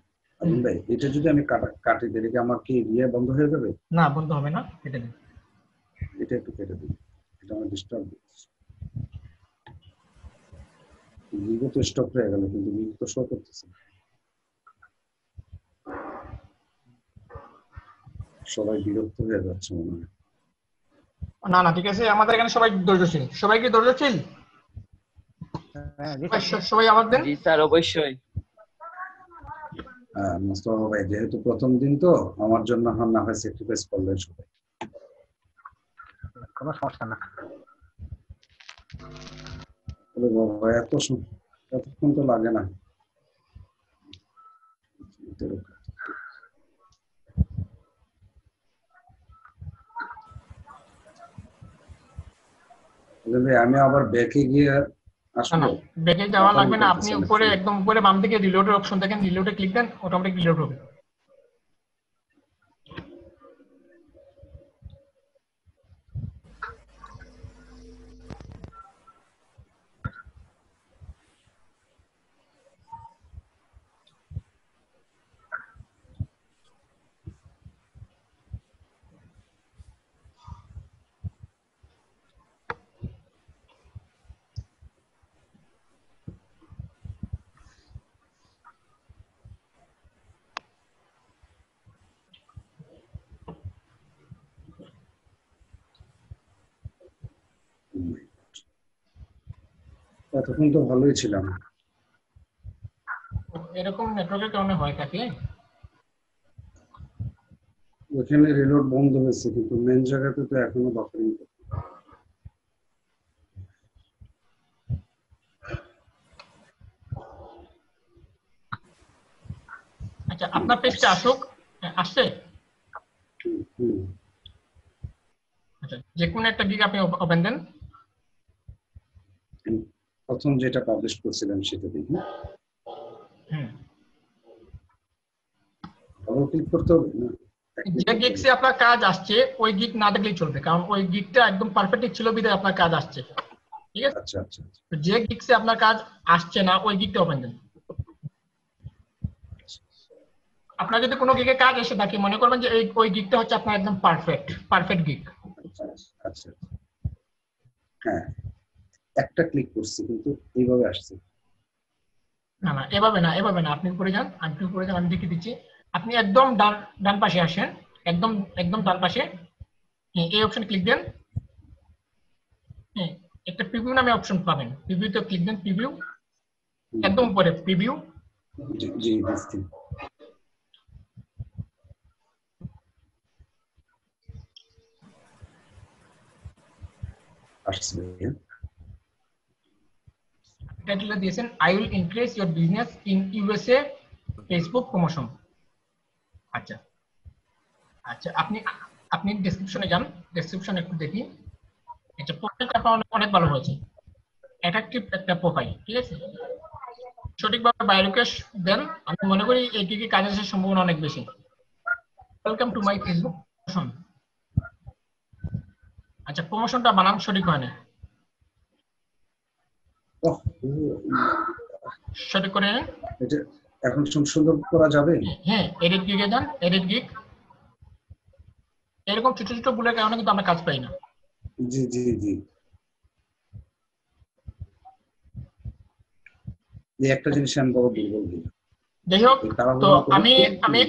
আবুল ভাই, এটা যদি আমি কাটি দিলে কি আমার কি ইয়ে বন্ধ হয়ে যাবে? না বন্ধ হবে না, কেটে দিন। এটা একটু কেটে দিন, এটা আমার ডিস্টার্ব হচ্ছে। ভিডিও তো স্টপ হয়ে গেল কিন্তু ভিডিও তো শো করতেছে। সবাই বিরক্ত হয়ে যাচ্ছে মনে হয়। না না ঠিক আছে, আমাদের এখানে সবাই ধৈর্যশীল। সবাই কি ধৈর্যশীল? সবাই আবার দেন। জি স্যার অবশ্যই। মোস্তফা ভাই যেহেতু প্রথম দিন তো আমার জন্য না হয় স্যাক্রিফাইস করলেন সবাই। কোনো সমস্যা না। বাবা এতক্ষণ তো লাগে না। আমি আবার ব্যাকে গিয়ে না আসলে ব্যাকে যাওয়া মাথা লাগবে না, আপনি ঘুরতেছে উপরে অনেক একদম উপরে বাম দিকে রিলোডের অপশন দেখেন, রিলোডে ক্লিক দেন, অটোমেটিক রিলোড হবে। তখন তো ভালোই ছিলাম। এরকম নেটওয়ার্কের কারণে হয় থাকে। ওখানে রিলোড বন্ধ হয়েছে, কিন্তু মেন জায়গাতে তো এখনো বাফারিং। আচ্ছা আপনার পেজটা আসুক, আসছে। আচ্ছা যে কোনো একটা গিগ আপনি ওপেন দেন। প্রথম যেটা পাবলিশ করছিলাম সেটা দেখি। ডবল ক্লিক করতে হবে না? যে গিগসে আপনার কাজ আসছে ওই গিগ না দেখলেই চলবে, কারণ ওই গিগটা একদম পারফেক্ট ছিল বিধায় আপনার কাজ আসছে, ঠিক আছে? আচ্ছা আচ্ছা। যে গিগসে আপনার কাজ আসছে না ওই গিগটা ওপেন দেন। আপনার যদি কোনো গিগে কাজ এসে থাকে, মনে করবেন যে ওই গিগটা হচ্ছে আপনার একদম পারফেক্ট গিগ। আচ্ছা হ্যাঁ, একটা ক্লিক করছি কিন্তু এইভাবে আসছে। না এভাবে না, আপনি উপরে যান, আমি দেখিয়ে দিচ্ছি। আপনি একদম ডান পাশে আসেন, একদম ডান পাশে এই অপশনে ক্লিক দেন। একটা প্রিভিউ নামে অপশন পাবেন, প্রিভিউতে ক্লিক দেন। প্রিভিউ একদম উপরে, প্রিভিউ। জি দিচ্ছি। আসছে। টাইটেলটা দিয়েছেন I will increase your business in USA Facebook promotion. আচ্ছা আপনি ডেসক্রিপশনে যান, ডেসক্রিপশন একটু দেখি। আচ্ছা প্রোফাইলটা অনেক ভালো হয়েছে, অ্যাট্রাকটিভ একটা প্রোফাইল, ঠিক আছে? সঠিকভাবে বায়োলোকেশ দেন, আমি মনে করি এইটিকে কাজে আসার সম্ভাবনা অনেক বেশি। Welcome to my Facebook promotion. আচ্ছা প্রমোশনটা বানান সঠিক হয় না, সঠিক করে নিন। এটা এখন সুন্দর করা যাবে? হ্যাঁ এডিট গিগে যান, এডিট গিগ। এরকম ছোট ছোট ভুলের কারণে কিন্তু আমরা কাজ পাই না। জি জি জি। এই একটা জিনিস আমি বড় দুর্বল দিই। যাই হোক, তো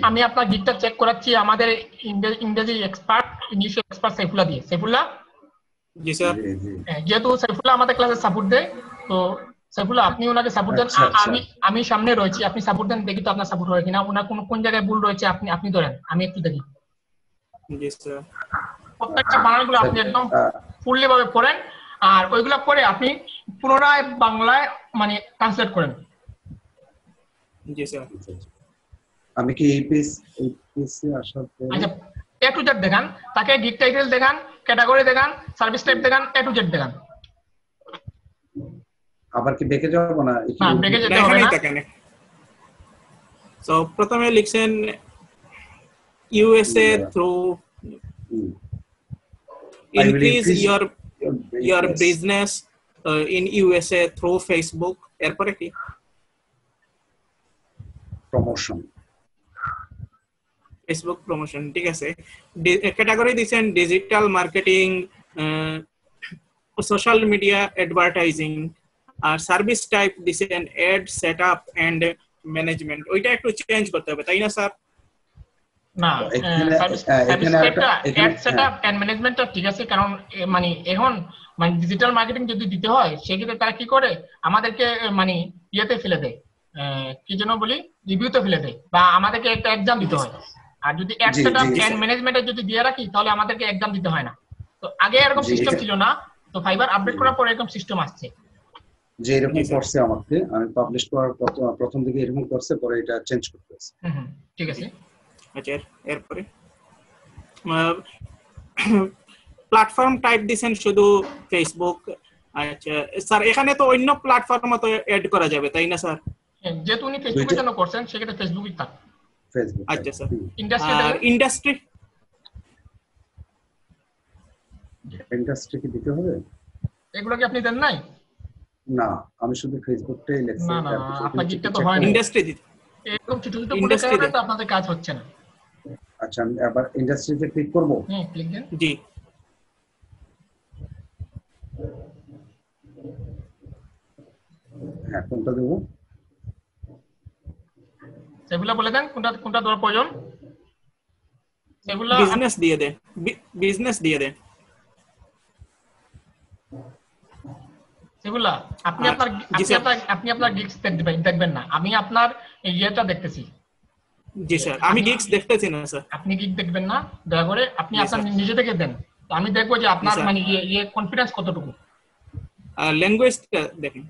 আমি আপনার গিগটা চেক করাচ্ছি আমাদের ইংরেজি এক্সপার্ট, ইংলিশ এক্সপার্ট সাইফুল্লাহ দিয়ে। সাইফুল্লাহ জি স্যার। যেহেতু সাইফুল্লাহ আমাদের ক্লাসে সাপোর্ট দেয়, তো সাইফুল্লাহ আপনি ওনাকে সাপোর্ট দেন। আমি সামনে রয়েছি, আপনি সাপোর্ট দেন, দেখি তো আপনার সাপোর্ট হয় কিনা। ওনার কোন জায়গায় ভুল রয়েছে আপনি ধরেন, আমি একটু দেখি। জি স্যার। প্রত্যেকটা বানানগুলো আপনি একদম ফুললি ভাবে পড়েন, আর ওইগুলো পড়ে আপনি পুনরায় বাংলায় মানে ট্রান্সলেট করেন। জি স্যার। আমি কি এই পেজে আসার পরে আচ্ছা এ টু জেড দেখান, তাকে গিগ টাইটেল দেখান, ক্যাটাগরি দেখান, সার্ভিস টাইপ দেখান, এ টু জেড দেখান। আবার কি বেঁকে যাব না? না বেঁকে যেতে হবে না। সো প্রথমে লিখছেন USA through increase your business in USA through Facebook, এরপরে কি? প্রমোশন, ফেসবুক প্রমোশন, ঠিক আছে। ক্যাটাগরি দিবেন digital marketing, social media advertising, আর সার্ভিস টাইপ দিবেন অ্যাড সেটআপ এন্ড ম্যানেজমেন্ট। ওইটা একটু চেঞ্জ করতে হবে, তাই না স্যার? না সার্ভিস টাইপটা অ্যাড সেটআপ এন্ড ম্যানেজমেন্টটা ঠিক আছে, কারণ মানে এখন মানে ডিজিটাল মার্কেটিং যদি দিতে হয় সেক্ষেত্রে তারা কি করে আমাদেরকে মানে ইয়েতে ফেলে দেয়, কি যেন বলি, রিভিউতে ফেলে দেয়, বা আমাদেরকে একটা এক্সাম দিতে হয়। আর যদি অ্যাড সেটআপ এন্ড ম্যানেজমেন্টে যদি দিয়ে রাখি তাহলে আমাদেরকে এক্সাম দিতে হয় না। তো আগে এরকম সিস্টেম ছিল না, তো ফাইবার আপডেট করার পর এরকম সিস্টেম আসছে। যে এরকম করছে আমাকে, আমি পাবলিশ করার প্রথম দিকে এরকম করছে, পরে এটা চেঞ্জ করতে হয়েছে। ঠিক আছে। আচ্ছা এরপরে প্ল্যাটফর্ম টাইপ দিবেন শুধু ফেসবুক, আচ্ছা স্যার, এখানে তো অন্য প্ল্যাটফর্মে তো এড করা যাবে তাই না স্যার? যেহেতু উনি ফেসবুকের জন্য করছেন সেক্ষেত্রে ফেসবুকই থাক। ফেসবুক। আচ্ছা স্যার। ইন্ডাস্ট্রি আর ইন্ডাস্ট্রি ইন্ডাস্ট্রি কি দিতে হবে? এগুলো কি আপনি দেন নাই? না, আমি শুধু ফেসবুকটাই লিখছি। না না না, আপনার গিকটা তো হয় না। ইন্ডাস্ট্রি দিতে এরকম ছোট ছোট ভুলের ইন্ডাস্ট্রি কারণে দেন। তো আপনাদের কাজ হচ্ছে না। আচ্ছা, আমি আবার ইন্ডাস্ট্রিতে ক্লিক করব। হ্যাঁ, ক্লিক দেন। জি হ্যাঁ, কোনটা দেবো? সেগুলো বলে দেন কোনটা কোনটা দেওয়ার প্রয়োজন। সেগুলো বিজনেস দিয়ে দেন, বিজনেস দিয়ে দেন। সেগুলা আপনি আচ্ছা, আপনার জি স্যার। আপনি আপনার গিগস দেখবেন না, আমি আপনার ইয়েটা দেখতেছি। জি স্যার, আমি গিগস দেখতেছি না স্যার। আপনি গিগ দেখবেন না, দয়া করে আপনি জি আপনার স্যার। নিজে থেকে দেন। তো আমি দেখবো যে আপনার স্যার। মানে ইয়ে কনফিডেন্স কতটুকু। ল্যাঙ্গুয়েজটা দেখেন।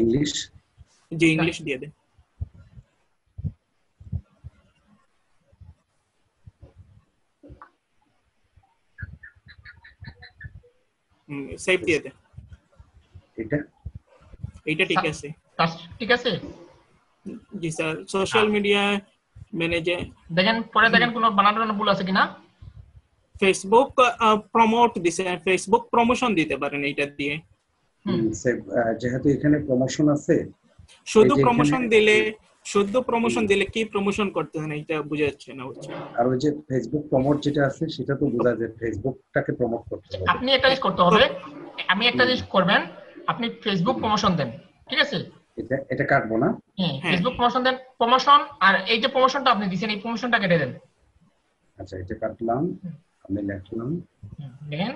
ইংলিশ। জি ইংলিশ দিয়ে দেন। সেভ দিয়ে দেন। এটা এইটা ঠিক আছে। ঠিক আছে। জি স্যার। সোশ্যাল মিডিয়া ম্যানেজার দেখেন পরে দেখেন কোনো বানানো ভুল আছে কিনা। ফেসবুক প্রমোট দিছে, ফেসবুক প্রমোশন দিতে পারেন এইটা দিয়ে। যেহেতু এখানে প্রমোশন আছে, শুধু এই যে প্রমোশন এখানে- দিলে, শুধু প্রমোশন দিলে কি প্রমোশন করতেছেন এইটা বুঝা যাচ্ছে না হচ্ছে। আর ওই যে ফেসবুক প্রমোট যেটা আছে সেটা তো বোঝা যায় ফেসবুকটাকে প্রমোট করতে হবে। আপনি একটা জিনিস করতে হবে, আমি একটা জিনিস করবেন, আপনি ফেসবুক প্রমোশন দেন, ঠিক আছে? এটা কাটবো না। হ্যাঁ, হ্যাঁ। ফেসবুক প্রমোশন দেন, প্রমোশন। আর এই যে প্রমোশনটা আপনি দিবেন এই প্রমোশনটা কেটে দেন। আচ্ছা, এটা কাটলাম, আমি লিখলাম দেখেন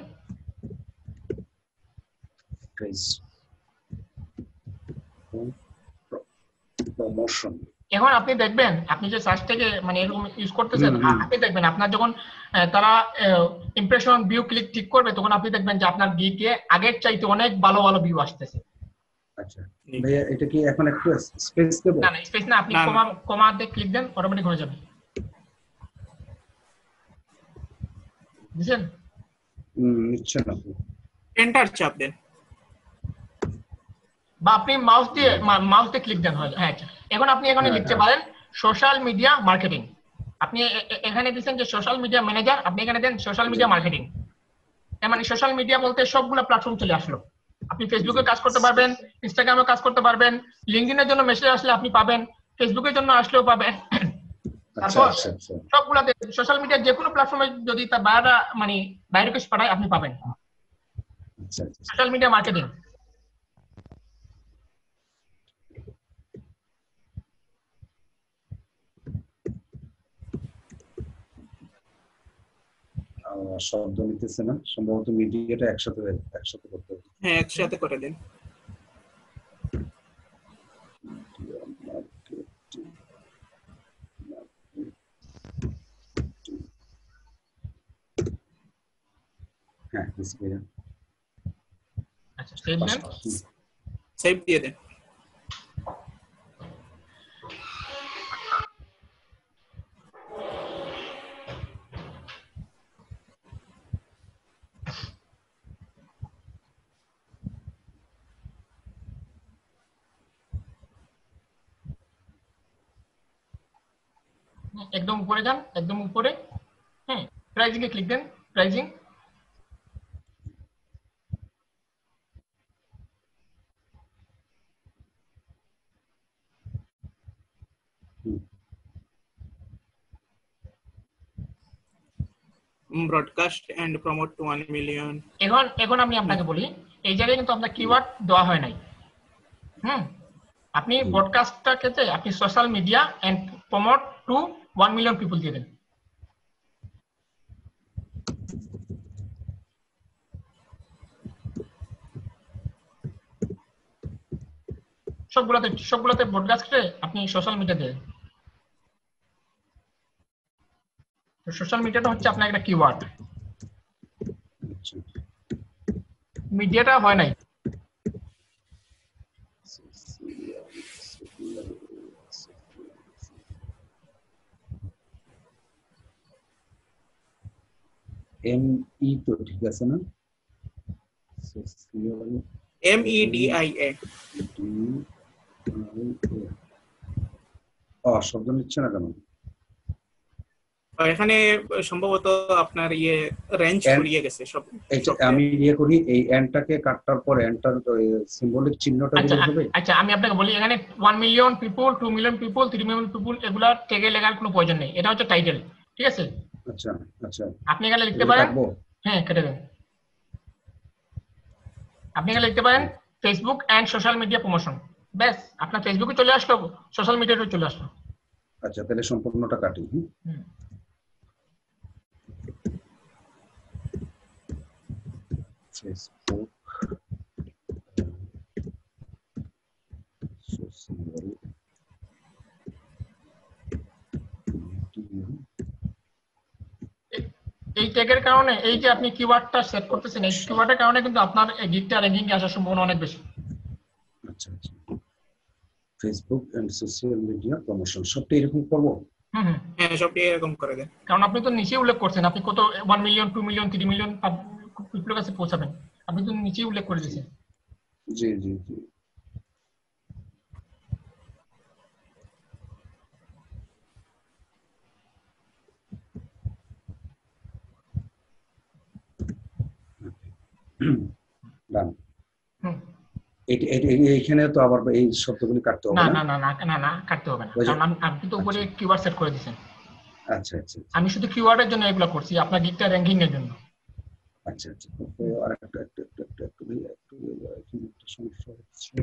প্রমোশন। এখন আপনি দেখবেন, আপনি যে সার্চ থেকে মানে এরকম ইউজ করতেছেন, আপনি দেখবেন আপনার যখন তারা ইমপ্রেশন ভিউ ক্লিক ঠিক করবে তখন আপনি দেখবেন যে আপনার গিকে আগের চাইতে অনেক ভালো ভালো ভিউ আসতেছে। আচ্ছা ভাইয়া, এটা কি এখন একটু স্পেস দেব? না না, স্পেস না, আপনি কমা দিয়ে ক্লিক দেন, অটোমেটিক হয়ে যাবে। বুঝছেন? নিশ্চয় না। এন্টার চাপ দেন। বা আপনি মাউস দিয়ে ক্লিক দেন হয়। হ্যাঁ, এখন আপনি এখানে লিখতে পারেন সোশ্যাল মিডিয়া মার্কেটিং। আপনি এখানে দিচ্ছেন যে সোশ্যাল মিডিয়া ম্যানেজার, আপনি এখানে দেন সোশ্যাল মিডিয়া মার্কেটিং। মানে সোশ্যাল মিডিয়া বলতে সবগুলো প্ল্যাটফর্ম চলে আসলো। আপনি ফেসবুকে কাজ করতে পারবেন, ইনস্টাগ্রামে কাজ করতে পারবেন, লিঙ্কডইনের জন্য মেসেজ আসলে আপনি পাবেন, ফেসবুকের জন্য আসলেও পাবেন। তারপর সবগুলাতে সোশ্যাল মিডিয়ার যে কোনো প্ল্যাটফর্মে যদি তার বায়োটা মানে বায়ো রিকোয়েস্ট পাঠায় আপনি পাবেন। Social media marketing. শব্দ নিতেছে না, সম্ভবত মিডিয়াটা একসাথে করতে হবে। হ্যাঁ, একসাথে করে দেন। হ্যাঁ, আচ্ছা, সেভ দেন। সেভ দিয়ে দেন। একদম উপরে যান, একদম উপরে। হ্যাঁ, প্রাইজিং এ ক্লিক দেন, pricing. Broadcast and promote to 1 million. এখন আমি আপনাকে বলি, এই জায়গায় কিন্তু আপনার কিওয়ার্ড দেওয়া হয় নাই। আপনি ব্রডকাস্টটা ক্ষেত্রে আপনি social media and promote to 1 million people দিয়ে দেন। সবগুলোতে ব্রডকাস্টে আপনি সোশ্যাল মিডিয়া দেন। তো সোশ্যাল মিডিয়াটা হচ্ছে আপনার একটা কিওয়ার্ড, মিডিয়াটা হয় নাই। এম ই তো ঠিক আছে না? Social MEDIA। শব্দ নিচ্ছে না কেন? এখানে সম্ভবত আপনার রেঞ্জ ফুরিয়ে গেছে সব। আমি করি এই এন্ডটাকে কাটার পর এন্টার সিম্বলিক চিহ্নটা দিলে হবে। আচ্ছা আমি আপনাকে বলি, এখানে 1 million people, 2 million people, 3 million people এগুলা ট্যাগে লেখার কোনো প্রয়োজন নেই, এটা হচ্ছে টাইটেল, ঠিক আছে? আচ্ছা আচ্ছা, আপনি এখানে লিখতে পারেন, হ্যাঁ কেটে দেন, আপনি এখানে লিখতে পারেন Facebook and social media promotion, ব্যাস আপনার ফেসবুকে চলে আসলো, সোশ্যাল মিডিয়াতে চলে আসলো। আচ্ছা তাহলে সম্পূর্ণটা কাটি। ফেসবুক সোশ্যাল এই ট্যাগের কারণে, এই যে আপনি কিওয়ার্ডটা সেট করতেছেন, এই কিওয়ার্ডের কারণে কিন্তু আপনার এই গিগটা র্যাঙ্কিং এ আসার সম্ভাবনা অনেক বেশি। আচ্ছা আচ্ছা, Facebook and social media promotion সবটা এরকম করব। হ্যাঁ সবটা এরকম করে দেন, কারণ আপনি তো নিচেই উল্লেখ করছেন আপনি কত 1 মিলিয়ন, 2 মিলিয়ন, 3 মিলিয়ন পিপলের কাছে পৌঁছাবেন, আপনি তো নিচেই উল্লেখ করে দিয়েছেন। জি জি জি। ডান। এইখানে তো আবার এই শব্দগুলি কাটতে হবে না না না না না কাটতে হবে না, কারণ আপনি তো উপরে কিওয়ার্ড সেট করে দিয়েছেন। আচ্ছা আচ্ছা, আমি শুধু কিওয়ার্ডের জন্য এগুলো করছি, আপনার গিগটা র্যাঙ্কিং এর জন্য। আচ্ছা আচ্ছা, তো আরেকটা একটু সমস্যা হচ্ছে,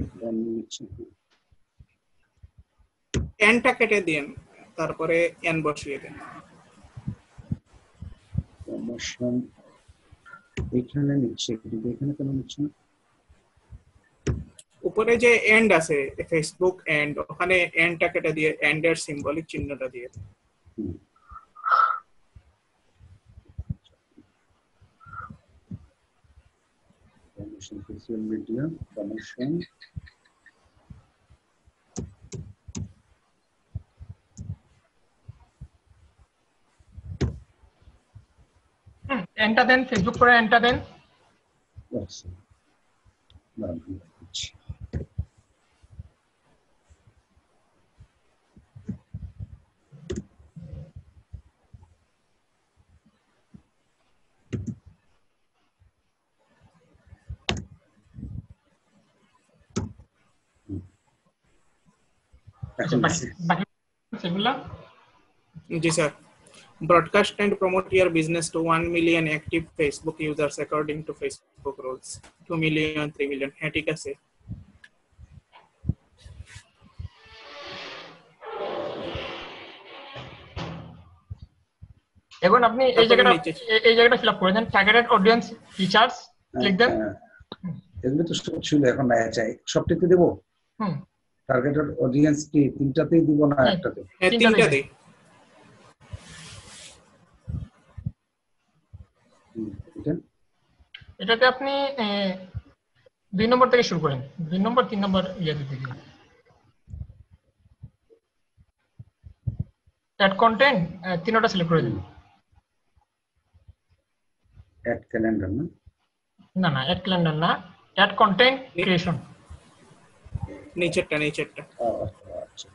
এনটা কেটে দেন, তারপরে এন বসিয়ে দেন। প্রমোশন এখানে নিচ্ছে, কিন্তু এখানে কেন নিচ্ছে না? উপরে যে এন্ড আছে ফেসবুক এন্ড, ওখানে এন্ডটা কেটে দিয়ে এন্ডের সিম্বলিক চিহ্নটা দিয়ে দেন। Promotion social media promotion, enter দেন, ফেসবুক করে এন্টার দেন। আচ্ছা না আচ্ছা, জি sir. Broadcast and promote your business to 1 million active Facebook users according to Facebook rules. 2 million, 3 million, হ্যাঁ ঠিক আছে। এখন আপনি এই জায়গাটা ফিল আপ করে দেন, টার্গেটেড অডিয়েন্স ফিচার্স ক্লিক দেন। এগুলো তো সব ছিল, এখন না চাই সবটাতে দেব। টার্গেটেড অডিয়েন্স কি তিনটাতেই দিব না একটাতে? হ্যাঁ তিনটাতেই। এটাতে আপনি 2 নম্বর থেকে শুরু করেন, 2 নম্বর 3 নম্বর ইয়েতে দিন। অ্যাড কন্টেন্ট তিনটা সিলেক্ট করে দিন। অ্যাড ক্যালেন্ডার না? না না অ্যাড ক্যালেন্ডার না, অ্যাড কন্টেন্ট ক্রিয়েশন, নিচেরটা। আচ্ছা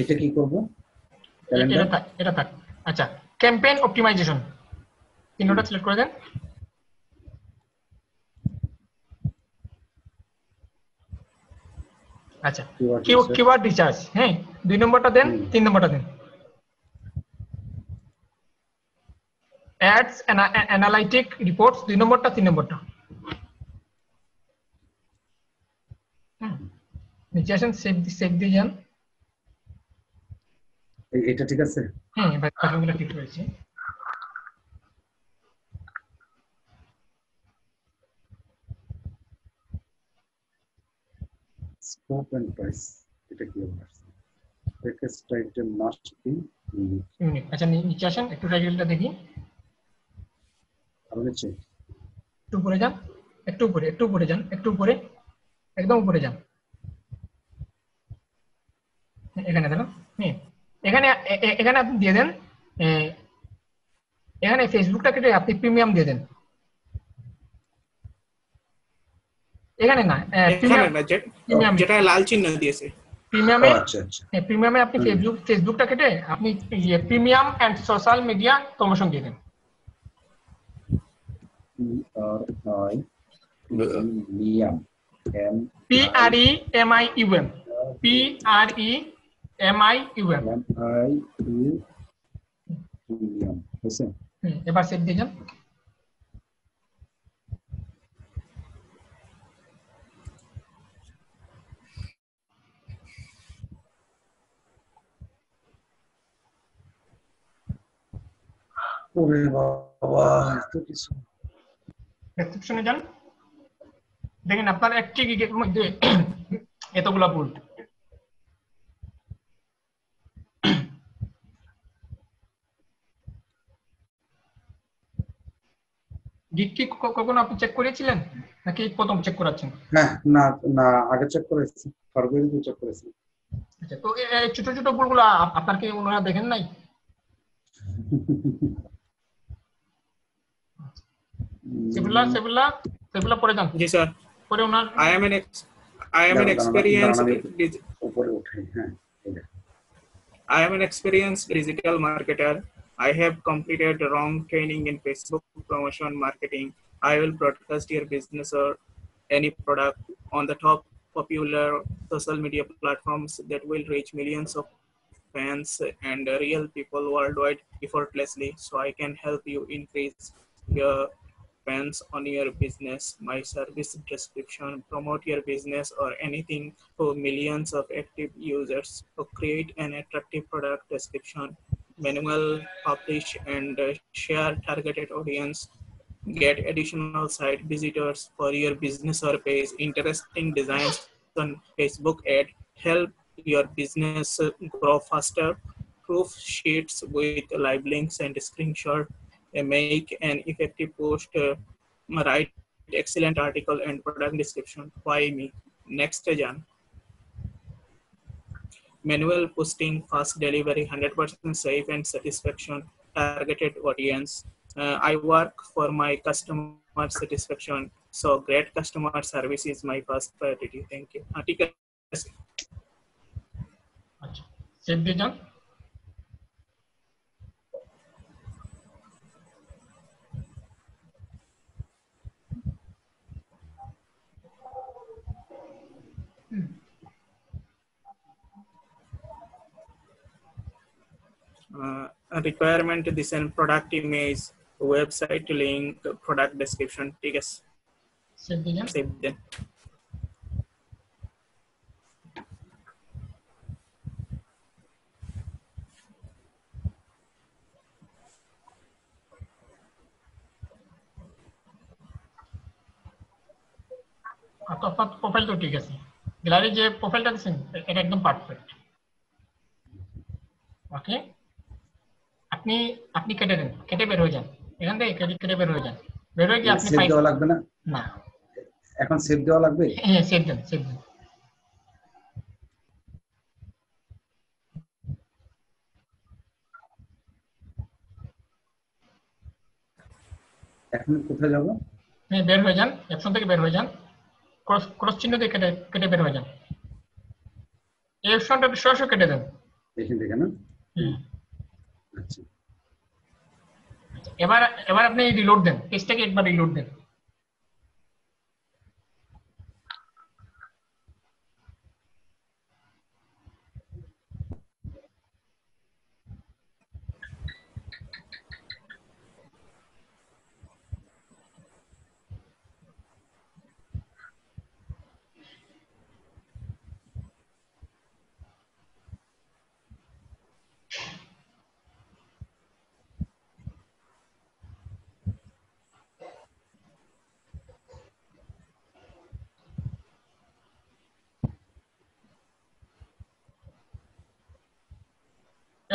এটা কি করব? এটা থাক। আচ্ছা ক্যাম্পেইন অপটিমাইজেশন তিনটা সিলেক্ট করে দেন। আচ্ছা কিওয়ার্ড রিসার্চ, হ্যাঁ 2 নম্বরটা দেন, 3 নম্বরটা দেন। অ্যাডস অ্যানালাইটিক রিপোর্টস 2 নম্বরটা 3 নম্বরটা। নিচে আসেন, সেভ দিয়ে যান। এটা ঠিক আছে? হ্যাঁ বাকিগুলো ঠিক হয়েছে। স্কোপ এন্ড প্রাইস এটা কি হবে? Package title must be unique. আচ্ছা নিচে আসেন, একটু টাইটেলটা দেখি। আর নিচে একটু উপরে যান, একটু উপরে যান, একটু উপরে, একদম উপরে যান, এখানে দেখো। হ্যাঁ এখানে এখানে আপনি দিয়ে দেন, এখানে ফেসবুকটা কেটে আপনি প্রিমিয়াম দিয়ে দেন। এখানে না, এখানে না, প্রিমিয়াম যেটা লাল চিহ্ন দিয়েছে। প্রিমিয়ামে, আচ্ছা আচ্ছা প্রিমিয়ামে আপনি ফেসবুকটা কেটে আপনি premium and social media promotion দিয়ে দেন। প্রিমিয়াম PREMIUM প্রিমিয়াম হয়েছে। এবার সেভ দিয়ে যান। ওরে বাবা এত কিছু। ডেসক্রিপশনে যান, দেখেন আপনার একটি গিগের মধ্যে এতগুলা ভুল। গিগ কি কখনো আপনি চেক করেছিলেন নাকি প্রথম চেক করাচ্ছেন? হ্যাঁ না না, আগে চেক করেছি, ফরওয়ার্ডে চেক করেছি। আচ্ছা, তো এই ছোট ছোট ভুলগুলো আপনার কি ওনারা দেখেন নাই? সেগুলা পড়ে যান। জি স্যার। পরে ওনার I am an experienced উপরে উঠে। হ্যাঁ I am an experienced digital marketer. I have completed wrong training in Facebook promotion marketing. I will broadcast your business or any product on the top popular social media platforms that will reach millions of fans and real people worldwide effortlessly. So I can help you increase your fans on your business. My service description: promote your business or anything for millions of active users. So create an attractive product description, manual, publish and share targeted audience. Get additional site visitors for your business or page. Interesting designs on Facebook ad help your business grow faster. Proof sheets with live links and screenshot. Make an effective post. Write excellent article and product description. Why me? Next, Jan. Manual posting, fast delivery, 100% safe and satisfaction, targeted audience. I work for my customer satisfaction, so great customer service is my first priority. Thank you. Article. আচ্ছা, save দিয়ে যান। Requirement this and product image, website link, product description. ठीक है, save দিয়ে যান। save them. আপনার profile তো ঠিক আছে, গ্যালারি যে প্রোফাইলটা দিচ্ছেন এটা একদম পারফেক্ট। ওকে, আপনি আপনি কেটে দেন, কেটে বের হয়ে যান এখান থেকে, কেটে বের হয়ে যান। বের হয়ে গিয়ে আপনি সেভ দেওয়া লাগবে না? না, এখন সেভ দেওয়া লাগবে? হ্যাঁ সেভ দেন, সেভ দেন। এখন কোথায় যাব? হ্যাঁ বের হয়ে যান, অপশন থেকে বের হয়ে যান, ক্রস চিহ্ন দিয়ে কেটে বের হয়ে যান। এই অপশনটা সরাসরি কেটে দেন এখান থেকে না? আচ্ছা, এবার আপনি রিলোড দেন, পেজটাকে একবার রিলোড দেন।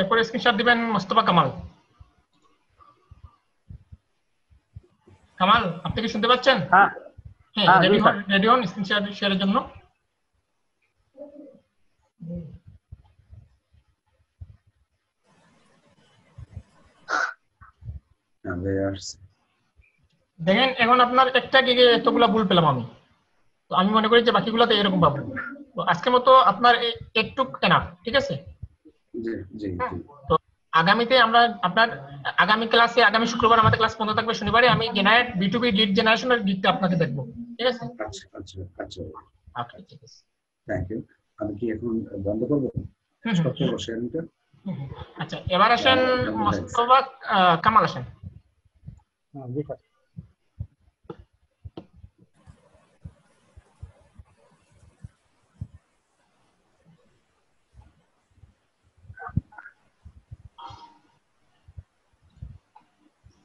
এরপরে স্ক্রিনশট দিবেন মোস্তফা কামাল। কামাল, আপনি কি শুনতে পাচ্ছেন? হ্যাঁ হ্যাঁ, রেডি হন স্ক্রিনশট শেয়ারের জন্য। দেখেন এখন আপনার একটা গিগে এতগুলা ভুল পেলাম আমি, তো আমি মনে করি যে বাকিগুলোতে এরকম পাবো। তো আজকের মতো আপনার একটু এনাফ, ঠিক আছে? জি জি হ্যাঁ, জি। তো আগামীতে আমরা আপনার আগামী ক্লাসে, আগামী শুক্রবার আমাদের ক্লাস বন্ধ থাকবে, শনিবারে আমি জেনারেট বিটুবি লিড জেনারেশনের গিগটা আপনাকে দেখবো, ঠিক আছে? আচ্ছা আচ্ছা আচ্ছা, ওকে, ঠিক আছে। Thank you. আমি কি এখন বন্ধ করবো? স্টপ করবো শেয়ারিংটা? আচ্ছা, এবার আসেন মোস্তফা কামাল আসেন। জি স্যার।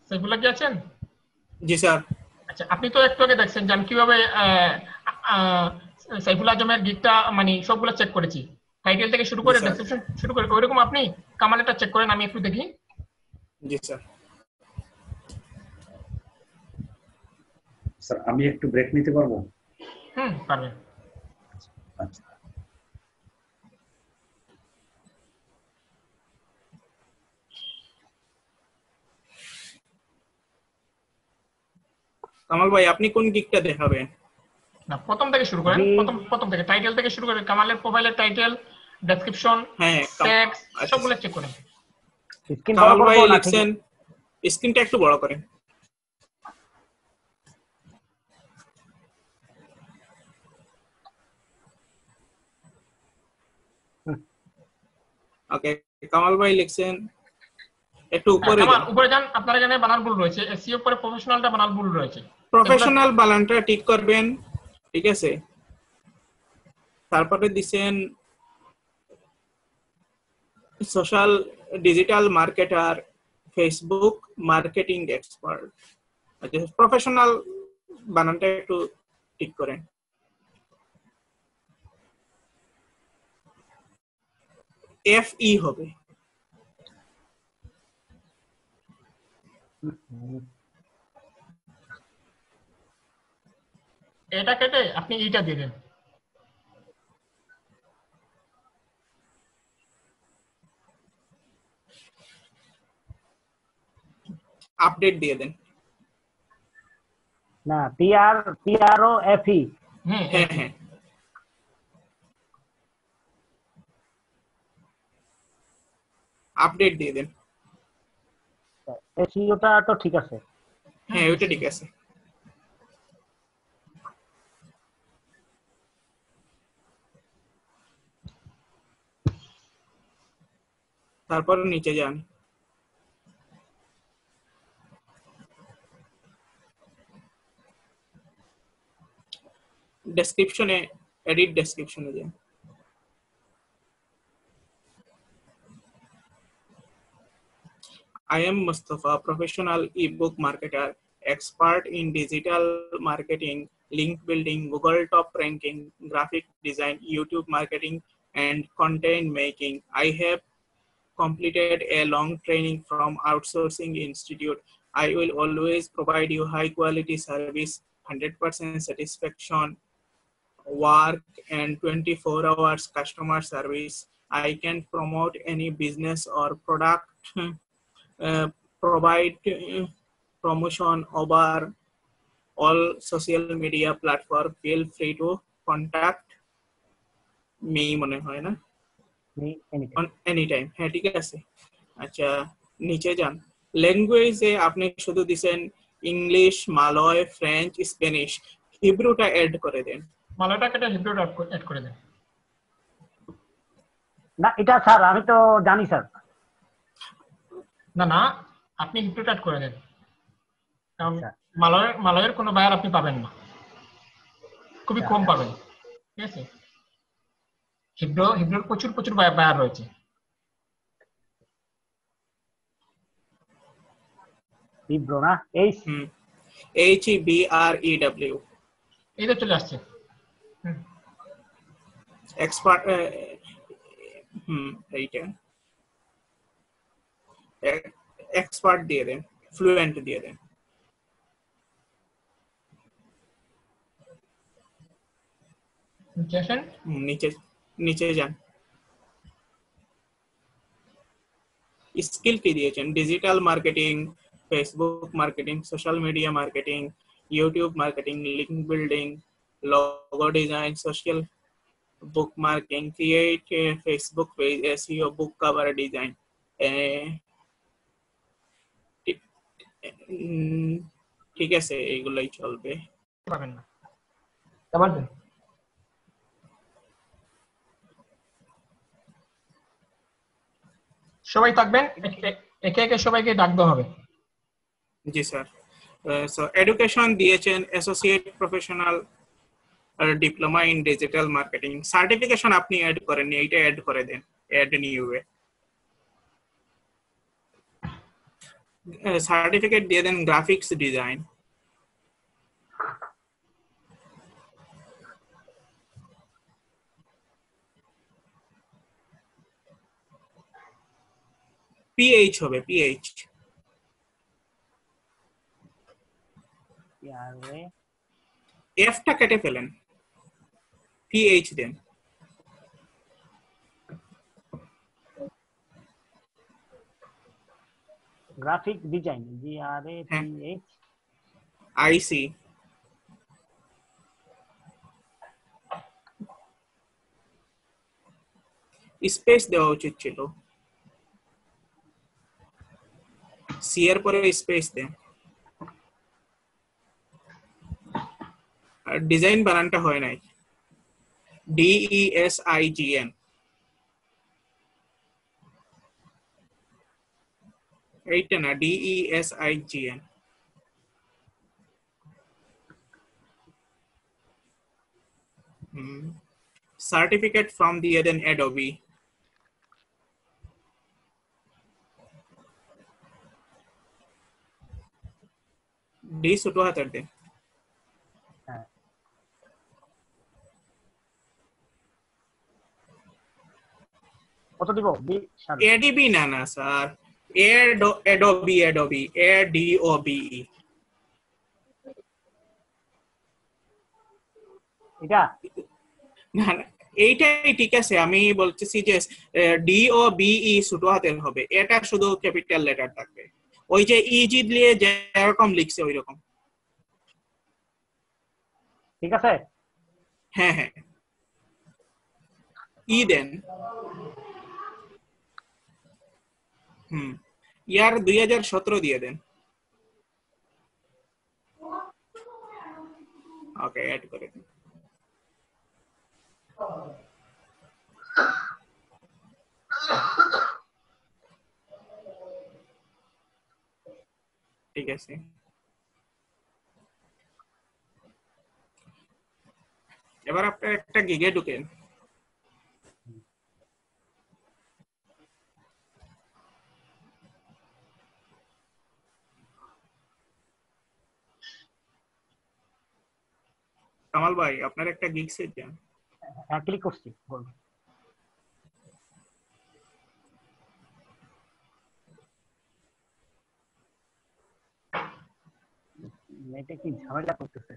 সাইফুল্লাহ কি আছেন? জি স্যার। আচ্ছা, আপনি তো একটু আগে দেখছেন যে আমি কিভাবে সাইফুল আজমের গিগটা মানে সবগুলো চেক করেছি, টাইটেল থেকে শুরু করে জি স্যার। ডেসক্রিপশন শুরু করে, ওইরকম আপনি কামালেরটা চেক করেন, আমি একটু দেখি। জি স্যার। স্যার আমি একটু ব্রেক নিতে পারবো? পারবেন। আচ্ছা। কামাল ভাই আপনি কোন গিকটা দেখাবেন? না, প্রথম থেকে শুরু করেন, প্রথম থেকে টাইটেল থেকে শুরু করেন, কামালের প্রোফাইলের টাইটেল, ডেসক্রিপশন, হ্যাঁ ট্যাগস আচ্ছা সবগুলো চেক করেন। স্ক্রিন বড় কামাল ভাই করবো না? ঠিক লিখছেন, স্ক্রিনটা একটু বড় করেন। ওকে, কামাল ভাই লিখছেন, একটু উপরে যান। উপরে যান, আপনার এখানে বানান ভুল রয়েছে, এসইও পরে প্রফেশনালটা বানান ভুল রয়েছে। প্রফেশনাল বানানটা ঠিক করবেন, ঠিক আছে? তারপরে দিছেন social digital marketer, Facebook marketing expert. আচ্ছা, প্রফেশনাল বানানটা একটু ঠিক করেন। FE হবে। এটা কেটে আপনি এইটা দিয়ে দেন। আপডেট দিয়ে দেন। না, PRO FE। হ্যাঁ হ্যাঁ, আপডেট দিয়ে দেন। এসইওটা তো ঠিক আছে। হ্যাঁ ওইটা ঠিক আছে। তারপর নিচে যান, ডেসক্রিপশনে, এডিট ডেসক্রিপশনে যান। I am Mustafa, professional ebook marketer, expert in digital marketing, link building, Google top ranking, graphic design, YouTube marketing, and content making. I have completed a long training from Outsourcing Institute. I will always provide you high quality service, 100% satisfaction, work, and 24 hours customer service. I can promote any business or product, provide promotion over all social media platform. Feel free to contact me মনে হয় না, on anytime। হ্যাঁ ঠিক আছে। আচ্ছা নিচে যান, ল্যাঙ্গুয়েজে আপনি শুধু দিছেন ইংলিশ, মালয়, ফ্রেঞ্চ, স্প্যানিশ, হিব্রুটা অ্যাড করে দেন। মালয়টা কেটে হিব্রুটা অ্যাড করে দেন। না এটা স্যার আমি তো জানি স্যার। না না, আপনি হিব্রুটা অ্যাড করে দেন, কারণ মালয়ের কোনো বায়ার আপনি পাবেন না, খুবই কম পাবেন, ঠিক আছে? হিব্রুর প্রচুর প্রচুর বায়ার রয়েছে। হিব্রু না, HEBREW, এই তো চলে আসছে। এক্সপার্ট, এইটা এক্সপার্ট দিয়ে দেন, ফ্লুয়েন্ট দিয়ে দেন। নিচে নিচে যান, স্কিল কি দিয়েছেন? Digital marketing, Facebook marketing, social media marketing, YouTube marketing, link building, logo design, social bookmarking, create a Facebook page, SEO, book cover design. ঠিক আছে, এগুলাই চলবে। পাবেন না আবার দেন। সবাই থাকবেন, একে একে সবাইকে ডাকতে হবে। জি স্যার। সো এডুকেশন দিয়েছেন associate professional diploma in digital marketing. Certification আপনি অ্যাড করেননি, এইটা অ্যাড করে দেন, অ্যাড নিউয়ে। সার্টিফিকেট দিয়ে দেন গ্রাফিক্স ডিজাইন। পিএইচ হবে, পিএইচ। এফটা কেটে ফেলেন, পিএইচ দেন। গ্রাফিক ডিজাইন, GRAPH আইসি। স্পেস দেওয়া উচিত ছিল, সি এর পরে স্পেস দেন। আর ডিজাইন বানানটা হয় নাই, DESIGN। এইটা না, DESIGN। সার্টিফিকেট ফ্রম দিয়ে দেন অ্যাডোবি। ডি ছোট হাতের দেন। কত দিব? এডিবি না না স্যার, অ্যাডোবি, অ্যাডোবি, ADOBE। এটা না না, এইটাই ঠিক আছে। আমি বলতেছি যে DOBE ছোট হাতের হবে, এটা শুধু ক্যাপিটাল লেটার থাকবে। ওই যে ইজি দিয়ে যেরকম লিখছে ওই রকম। ঠিক আছে। হ্যাঁ হ্যাঁ, ই দেন। ইয়ার 2017 দিয়ে দেন। ওকে, অ্যাড করে দিন। ঠিক আছে। এবার আপনার একটা গিগে ঢুকেন। কামাল ভাই, আপনার একটা গিগ সেট দেন। হ্যাঁ, ক্লিক করছি, বল। নেটে কি ঝামেলা করতেছে?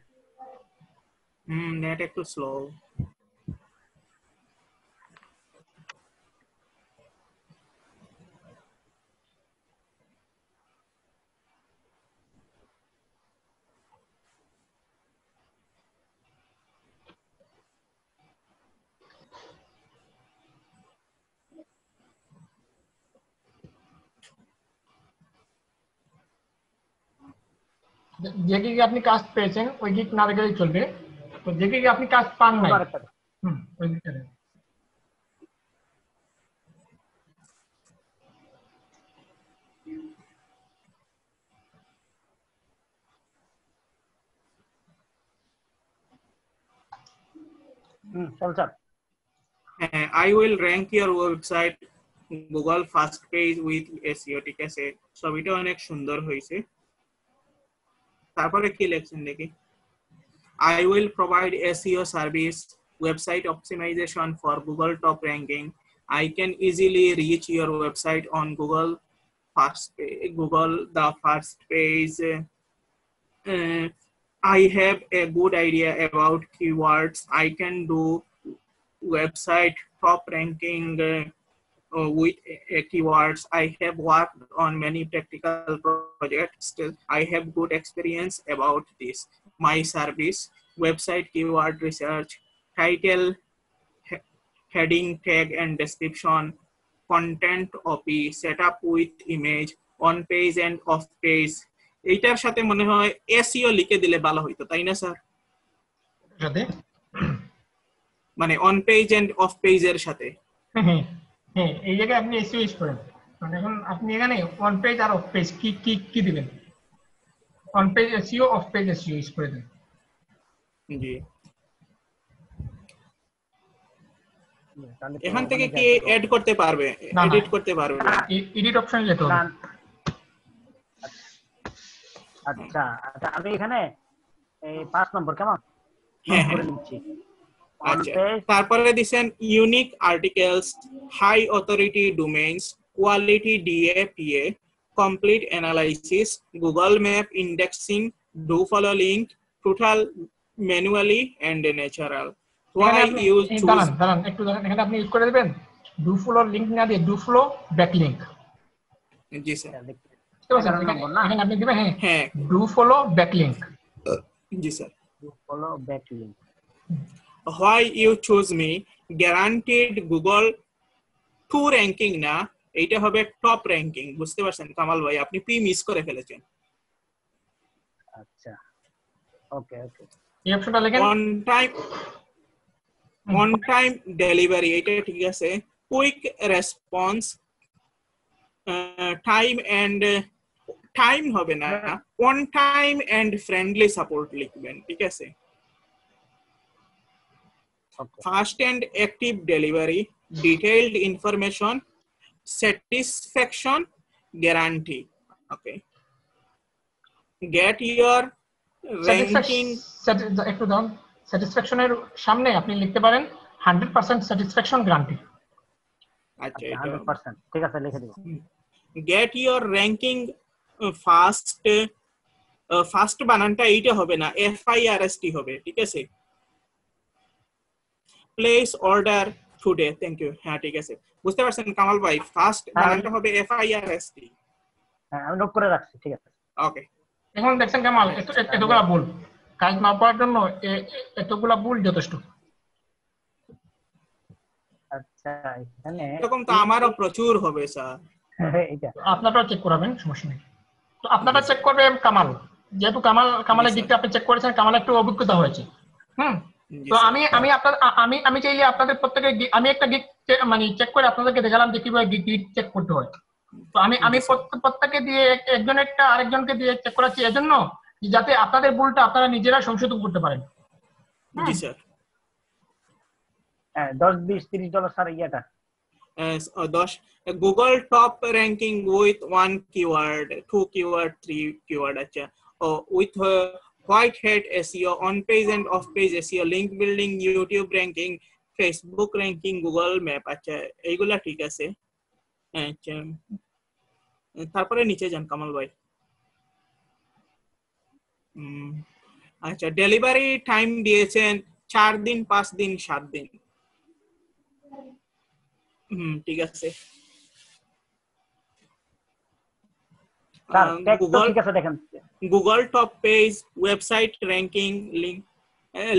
নেট একটু স্লো। যে গিগে আপনি কাজ পেয়েছেন ওই গিগ না দেখলেই চলবে। তো যে গিগে আপনি কাজ পান নাই, ওই গিগটা দেন। চল। I will rank your website Google first page with SEO। ঠিক আছে, ছবিটা অনেক সুন্দর হয়েছে। তারপরে কি লিখছেন দেখি? I will provide SEO service, website optimization for Google top ranking. I can easily reach your website on Google the first page. I have a good idea about keywords. I can do website top ranking with keywords. I have worked on many practical projects. Still, I have good experience about this. My service, website keyword research, title, heading, tag and description, content OP, setup with image, on page and off page. এইটার সাথে মনে হয় SEO লিখে দিলে ভালো হইতো, তাই না স্যার? সাথে মানে অন পেজ এন্ড অফ পেজের সাথে। হ্যাঁ হ্যাঁ, এই জায়গায় আপনি এসইও ইউজ করেন। মানে এখন আপনি এখানে অন পেজ আর অফ পেজ কি কি কি দিবেন? On page SEO, off page SEO use করে দেন। জি, তাহলে এখান থেকে কি এড করতে পারবে, এডিট করতে পারবে? এডিট অপশনে যেতে হবে। আচ্ছা আচ্ছা, আমি এখানে এই 5 নম্বর কেমন করে নিচ্ছি। আচ্ছা, তারপরে দিবেন unique articles, high authority domains, quality DAPA, complete analysis, Google map indexing, do follow link, total manually and natural. Why you choose? দাঁড়ান একটু দাঁড়ান, এখানে আপনি ইউজ করে দিবেন ডু ফলো লিংক না দিয়ে do follow backlink. G sir, এখানে আপনি দিবেন হ্যাঁ do follow backlink. G sir. Do follow backlink. Why you choose me, guaranteed Google 2 ranking না, এইটা হবে টপ র্যাঙ্কিং। বুঝতে পারছেন কামাল ভাই, আপনি পি মিস করে ফেলেছেন। আচ্ছা ওকে ওকে, এই অপশনটা লেখেন। অন টাইম ডেলিভারি, এটা ঠিক আছে। Quick response, time and time হবে না, on time and friendly support লিখবেন, ঠিক আছে। Fast and active delivery, detailed information, satisfaction guarantee. Okay, get your ranking. একটু দাম স্যাটিসফ্যাকশনের সামনে আপনি লিখতে পারেন 100% স্যাটিসফ্যাকশন গ্যারান্টি। আচ্ছা, 100%, ঠিক আছে, লিখে দিব। Get your ranking fast, fast বানানটা এইটা হবে না, FIRST হবে, ঠিক আছে। Place order today, thank you. হ্যাঁ ঠিক আছে, বুঝতে পারছেন কামাল ভাই, ফাস্ট বানানটা হবে FIRST। হ্যাঁ আমি নোট করে রাখছি, ঠিক আছে। ওকে, এখন দেখছেন কামাল এতগুলা ভুল, কাজ না পাওয়ার জন্য এতগুলা ভুল যথেষ্ট। আচ্ছা এখানে এরকম তো আমারও প্রচুর হবে স্যার। এইটা আপনারাও চেক করাবেন, সমস্যা নেই। তো আপনারা চেক করবেন কামাল, যেহেতু কামালের দিকটা আপনি চেক করেছেন, কামালের একটু অভিজ্ঞতা হয়েছে। তো আমি চাইলে আপনাদের প্রত্যেকে আমি একটা গিগ মানে চেক করে আপনাদেরকে দেখালাম যে কিভাবে গিগ চেক করতে হয়। তো আমি প্রত্যেককে দিয়ে একজনেরটা আরেকজনকে দিয়ে চেক করাচ্ছি এজন্য যাতে আপনাদের ভুলটা আপনারা নিজেরা সংশোধন করতে পারেন। জি স্যার। হ্যাঁ 10 20 $30 স্যার ইয়েটা 10 Google top ranking with 1 keyword, 2 keyword, 3 keyword. আচ্ছা, with white hat SEO, on page and off page SEO, link building, YouTube ranking, Facebook ranking, Google map. আচ্ছা এইগুলা ঠিক আছে। আচ্ছা তারপরে নিচে যান কামাল ভাই। আচ্ছা, ডেলিভারি টাইম দিয়েছেন 4 দিন, 5 দিন, 7 দিন। ঠিক আছে। স্যার টেক্সট তো ঠিক আছে, দেখেন Google top page, website ranking,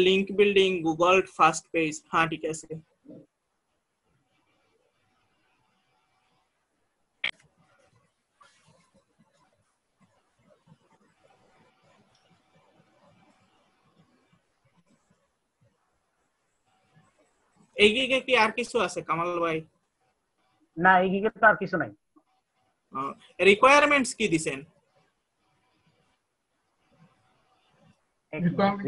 link building, Google first page. হ্যাঁ ঠিক আছে। এই গিগে কি আর কিছু আছে কামাল ভাই? না এই গিগে তো আর কিছু নাই। রিকোয়ারমেন্টস কি দিবেন?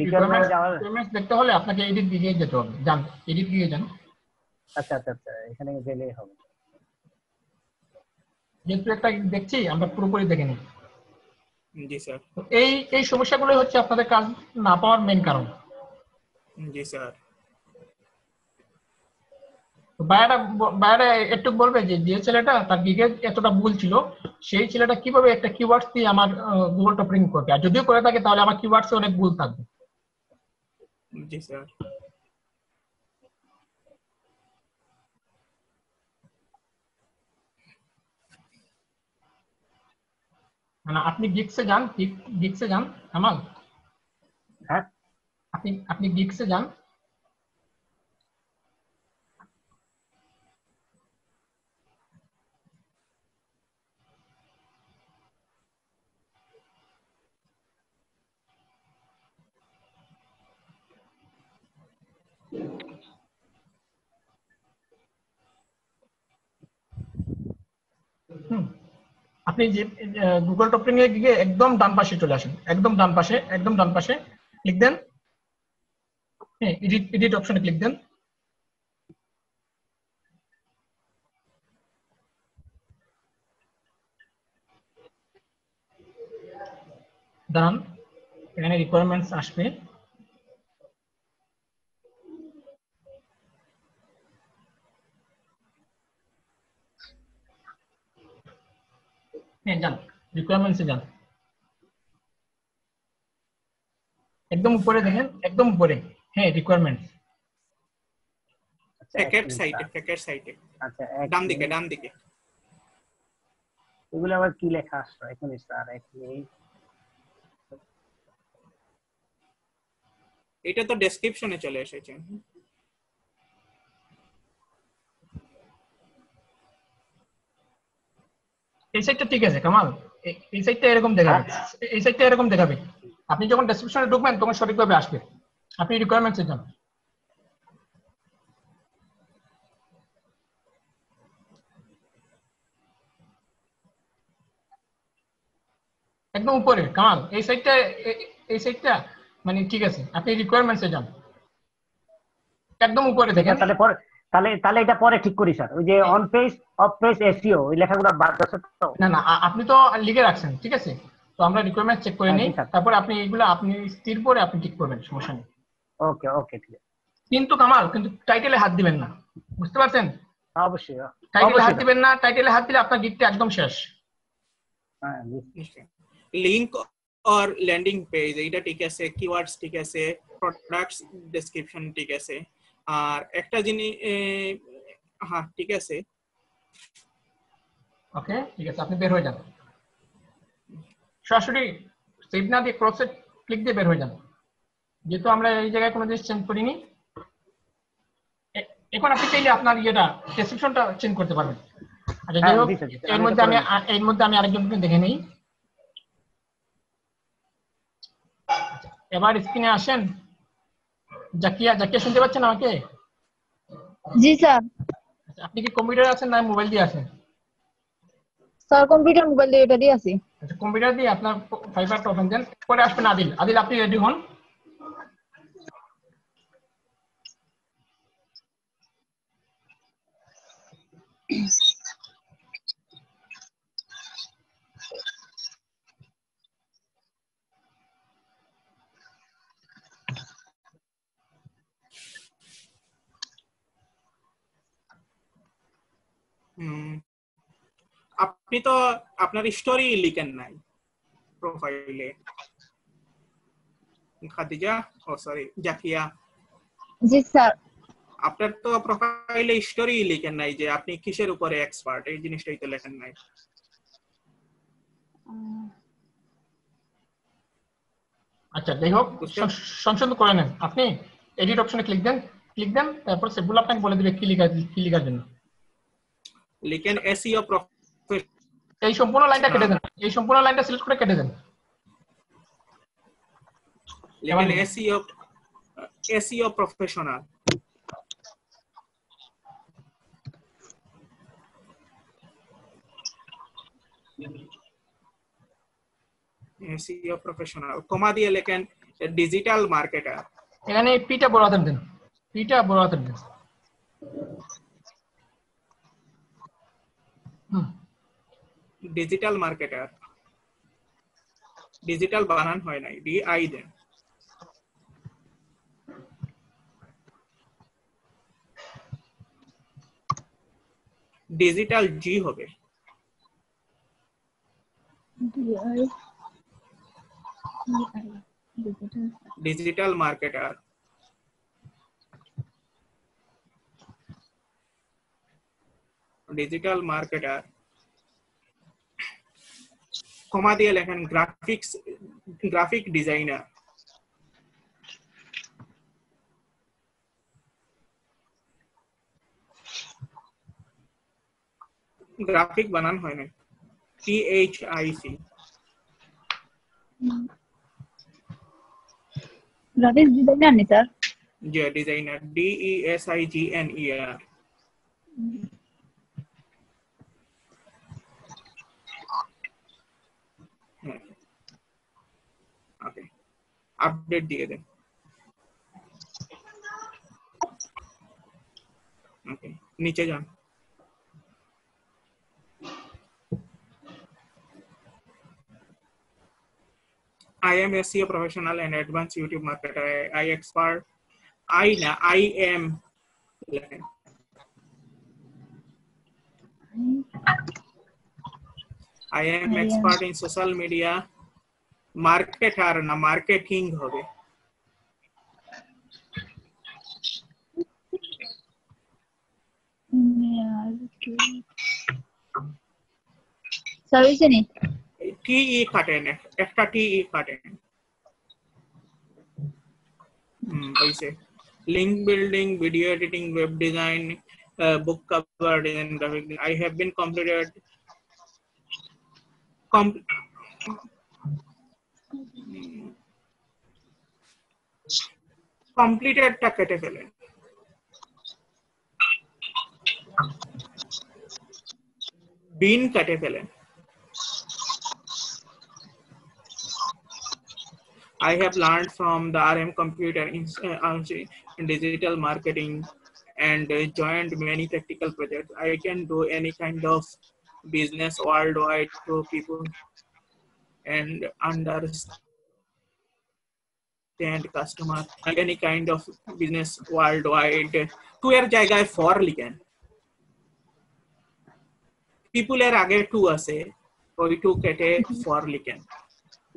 রিকোয়ারমেন্টস দেখতে হলে আপনাকে এডিট দিকে যেতে হবে। যান এডিট দিকে যান। আচ্ছা আচ্ছা আচ্ছা, এখানে গেলেই হবে। যেহেতু একটা দেখছি আমরা পুরোপুরি দেখে নিই। জি স্যার। এই সমস্যাগুলো হচ্ছে আপনাদের কাজ না পাওয়ার মেইন কারণ। জি স্যার। বাইরে একটু বলবে যে ছেলেটা তার গিগে এতটা ভুল ছিল, সেই ছেলেটা কিভাবে একটা কিওয়ার্ডস দিয়ে আমার গুগল টপ র্যাঙ্ক করবে, আর যদিও করে থাকে তাহলে আমার কিওয়ার্ডসে অনেক ভুল থাকবে। জি স্যার। মানে আপনি গিগসে যান, গিগসে যান কামাল, হ্যাঁ আপনি গিগসে যান। আপনি যে গুগল টপিং এ গিয়ে একদম ডান পাশে চলে আসেন, একদম ডান পাশে, একদম ডান পাশে ক্লিক দেন। হ্যাঁ, এডিট অপশনে ক্লিক দেন। দাঁড়ান, এখানে রিকোয়ারমেন্টস আসবে। হ্যাঁ যান, রিকোয়ারমেন্টসে যান, একদম উপরে দেখেন, একদম উপরে। হ্যাঁ, রিকোয়ারমেন্টস। আচ্ছা এক মিনিট স্যার। ফ্যাকেট সাইটে আচ্ছা এক ডান দিকে মিনিট। ডান দিকে। এগুলো আবার কি লেখা আসলো? এক মিনিট স্যার, এক মিনিট। এটা তো ডেসক্রিপশনে চলে এসেছে। এই সাইটটা ঠিক আছে কামাল, এই সাইটটা এরকম দেখাবে, এই সাইটটা এরকম দেখাবে। আপনি যখন ডেসক্রিপশনে ঢুকবেন তখন সঠিকভাবে আসবে। আপনি রিকোয়ারমেন্টসে যান, একদম উপরে কামাল। এই সাইটটা মানে ঠিক আছে, আপনি রিকোয়ারমেন্টসে যান, একদম উপরে এটা দেখেন। তাহলে পরে, তাহলে এটা পরে ঠিক করি স্যার। ওই যে on page, of page, SEO ওই লেখাগুলো বাদ আছে তো? না না, আপনি তো লিখে রাখছেন, ঠিক আছে। তো আমরা রিকোয়ারমেন্ট চেক করে হ্যাঁ নিই, জি স্যার। তারপরে আপনি এগুলো আপনি স্থির করে আপনি ঠিক করবেন, সমস্যা নেই। ওকে ওকে ঠিক আছে। কিন্তু কামাল, কিন্তু টাইটেলে হাত দিবেন না, বুঝতে পারছেন? অবশ্যই টাইটেলে হাত অবশ্যই স্যার। দিবেন না, টাইটেলে হাত দিলে আপনার গিকটা একদম শেষ। হ্যাঁ বুঝছি। লিংক और ল্যান্ডিং পেজ এটা ঠিক আছে, কিওয়ার্ডস ঠিক আছে, প্রোডাক্টস ডেসক্রিপশন ঠিক আছে। আর একটা জিনিস, হ্যাঁ ঠিক আছে। ওকে ঠিক আছে, আপনি বের হয়ে যান, সরাসরি সেভ না দিয়ে ক্রসে ক্লিক দিয়ে বের হয়ে যান, যেহেতু আমরা এই জায়গায় কোনো জিনিস চেঞ্জ করিনি। এখন আপনি চাইলে আপনার ইয়েটা ডেসক্রিপশনটা চেঞ্জ করতে পারবেন। আচ্ছা যাই হ্যাঁ হোক, জি স্যার, এর আমি এটা মধ্যে করে আমি নিচ্ছি। এর মধ্যে আমি আরেকজনকে দেখে নেই। এবার স্ক্রিনে আসেন। জাকিয়া, জাকিয়া শুনতে পাচ্ছেন আমাকে? জি স্যার। আচ্ছা, আপনি কি কম্পিউটারে আছেন না মোবাইল দিয়ে আছেন? স্যার কম্পিউটার মোবাইল দিয়ে এটা দিয়ে আছি। আচ্ছা, কম্পিউটার দিয়ে আপনার ফাইবারটা ওপেন দেন, পরে আসবেন আদিল। আদিল আপনি রেডি হন। আপনি তো আপনার স্টোরি লিখেন নাই প্রোফাইলে, খাদিজা, ও সরি জাকিয়া, জি স্যার। আপনার তো প্রোফাইলে স্টোরি লিখেন নাই যে আপনি কিসের উপরে এক্সপার্ট, এই জিনিসটাই তো লেখেন নাই। আচ্ছা যাই হোক, বুঝতে সংশোধন করে নেন। আপনি এডিট অপশনে ক্লিক দেন, ক্লিক দেন, তারপর সেগুলো আপনাকে বলে দিবে কি লেখার জন্য। লিখেন এসইও প্রফেশনাল, এই সম্পূর্ণ লাইনটা কেটে দেন, এই সম্পূর্ণ লাইনটা সিলেক্ট করে কেটে দেন। লিখেন এসইও প্রফেশনাল। এসইও প্রফেশনাল কমা দিয়ে লেখেন ডিজিটাল মার্কেটার। এখানে পিটা বড় হাতের দেন, পিটা বড় হাতের দেন। ডিজিটাল মার্কেটার, ডিজিটাল বানান হয় নাই, ডিআই দেন। ডিজিটাল জি হবে। Digital marketer, digital marketer. কমা দিয়ে লেখেন গ্রাফিক ডিজাইনার। গ্রাফিক বানান হয় না, THIC। গ্রাফিক্স ডিজাইনার নি স্যার? যে ডিজাইনার, DESIGNER। ওকে, আপডেট দিয়ে দেন। ওকে, নিচে যান। I am SEO professional and advanced YouTube marketer. I am expert in social media marketer না মার্কেটিং হবে। সার্ভিসিনি TE কাটেন, একটা TE কাটেন। ওইসে link building, video editing, web design, book cover design, graphic. I have been completed টা কেটে ফেলেন। বিন কেটে ফেলেন। I have learned from the RM Computer in digital marketing and joined many practical projects. I can do any kind of business worldwide to people and understand customer, any kind of business worldwide. To এর জায়গায় for লিখেন। people এর আগে to আছে, ওই to কেটে for লিখেন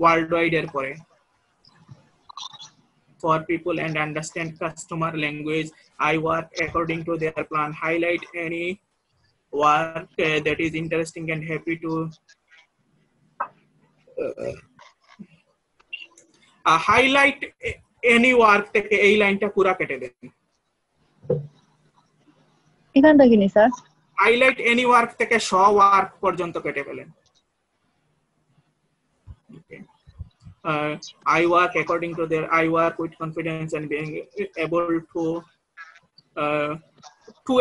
worldwide এর পরে। For people and understand customer language. I work according to their plan. Highlight any work that is interesting and happy to highlight any work থেকে এই লাইনটা পুরো কেটে দেন। এখান থেকে নি স্যার? highlight any work থেকে show work পর্যন্ত কেটে ফেলেন। Okay. I work according to their, I work with confidence and being able to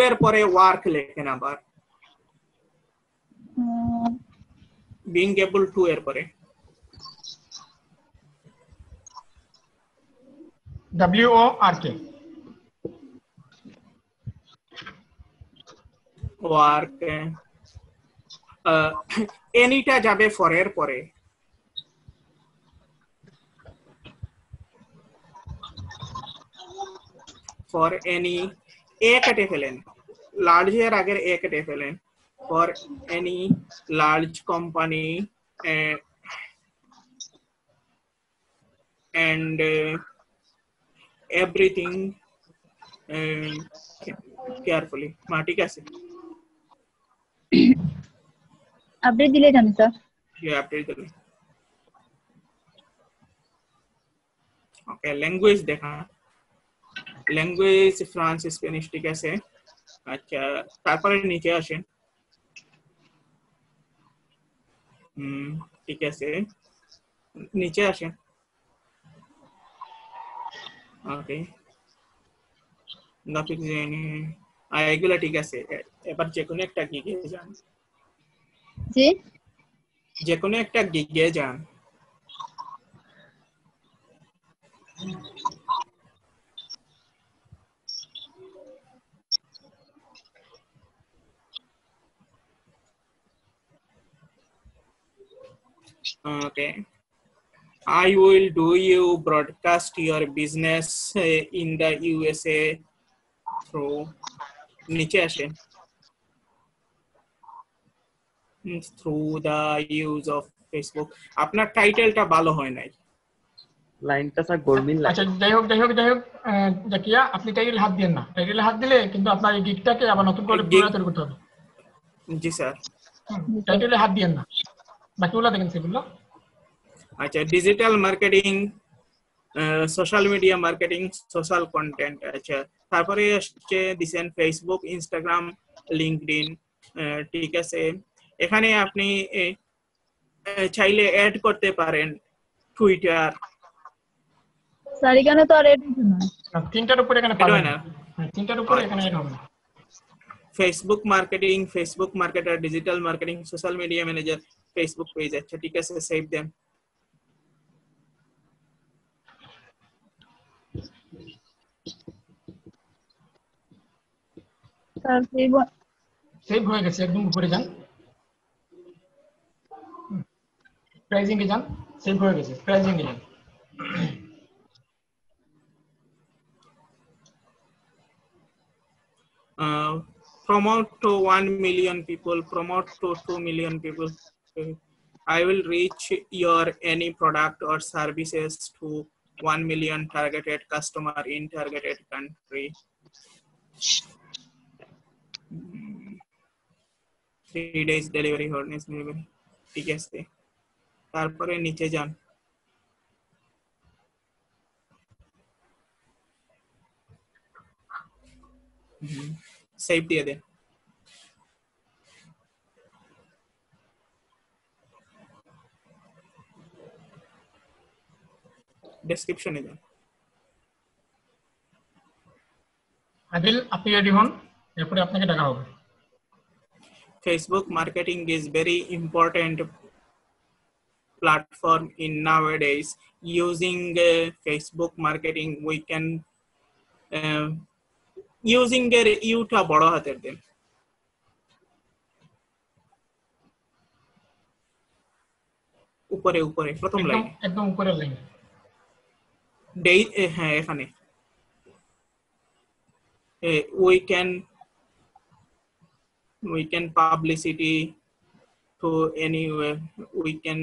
এর পরে work লেখেন আবার। being able to এর পরে WORK work। anyটা যাবে for এর পরে। for any a কেটে ফেলেন, লার্জ এর আগের a কেটে ফেলেন। for any large company and everything carefully। ঠিক আছে, আপডেট দিলে জানি স্যার। আপডেট দিলেন। ওকে, ল্যাঙ্গুয়েজ দেখা, ল্যাঙ্গুয়েজ ফ্রান্স, স্প্যানিশ, ঠিক আছে। আচ্ছা, তারপরে নিচে আসেন। ঠিক আছে, নিচে আসেন। ওকে, গ্রাফিক ডিজাইন এগুলা ঠিক আছে। এবার যে কোনো একটা গিগে যান, জি যে কোনো একটা গিগে যান। Okay, I will do you broadcast your business in the USA through নিচে আসেন, through the use of Facebook। আপনার টাইটেলটা ভালো হয় নাই, লাইনটা স্যার গরমিল লাগে। আচ্ছা, যাই হোক জাকিয়া, আপনি টাইটেল হাত দিয়েন না। টাইটেলে হাত দিলে কিন্তু আপনার এই গিগটাকে আবার নতুন করে পুনরায় তৈরি করতে হবে। জি স্যার। টাইটেলে হাত দিয়েন না। বাকিগুলো দেখেন সেগুলো। আচ্ছা, digital marketing, social media marketing, social content. আচ্ছা, তারপরে আসছে দিছেন ফেসবুক, ইনস্টাগ্রাম, লিঙ্কডইন। ঠিক আছে, এখানে আপনি চাইলে অ্যাড করতে পারেন টুইটার। স্যার এখানে তো আর এটা না। তিনটার উপরে এখানে এটা পাবেন হয় না। না, তিনটার উপরে এখানে এটা হবে না। Facebook marketing, Facebook marketer, digital marketing, social media manager, Facebook page. আচ্ছা ঠিক আছে, সেভ দেন। স্যার সেভ হয়ে গেছে, একদম উপরে যান, প্রাইজিং এ যান, সেভ হয়ে গেছে, প্রাইজিং এ যান। Promote to 1 million people, promote to 2 million people. I will reach your any product or services to 1 million targeted customer in targeted country. 3 days delivery hardness delivery. ঠিক আছে, তারপরে নিচে যান। সেভ দিয়ে দেন। ডেসক্রিপশনে যান। আদিল আপনি রেডি হন, এরপরে আপনাকে ডাকা হবে। Facebook marketing is very important platform in nowadays. Using Facebook marketing, we can using এর ইউটা বড় হাতের দেন। উপরে উপরে প্রথম লাইন, একদম উপরের লাইন। হ্যাঁ এখানে we can publicity to anywhere, we can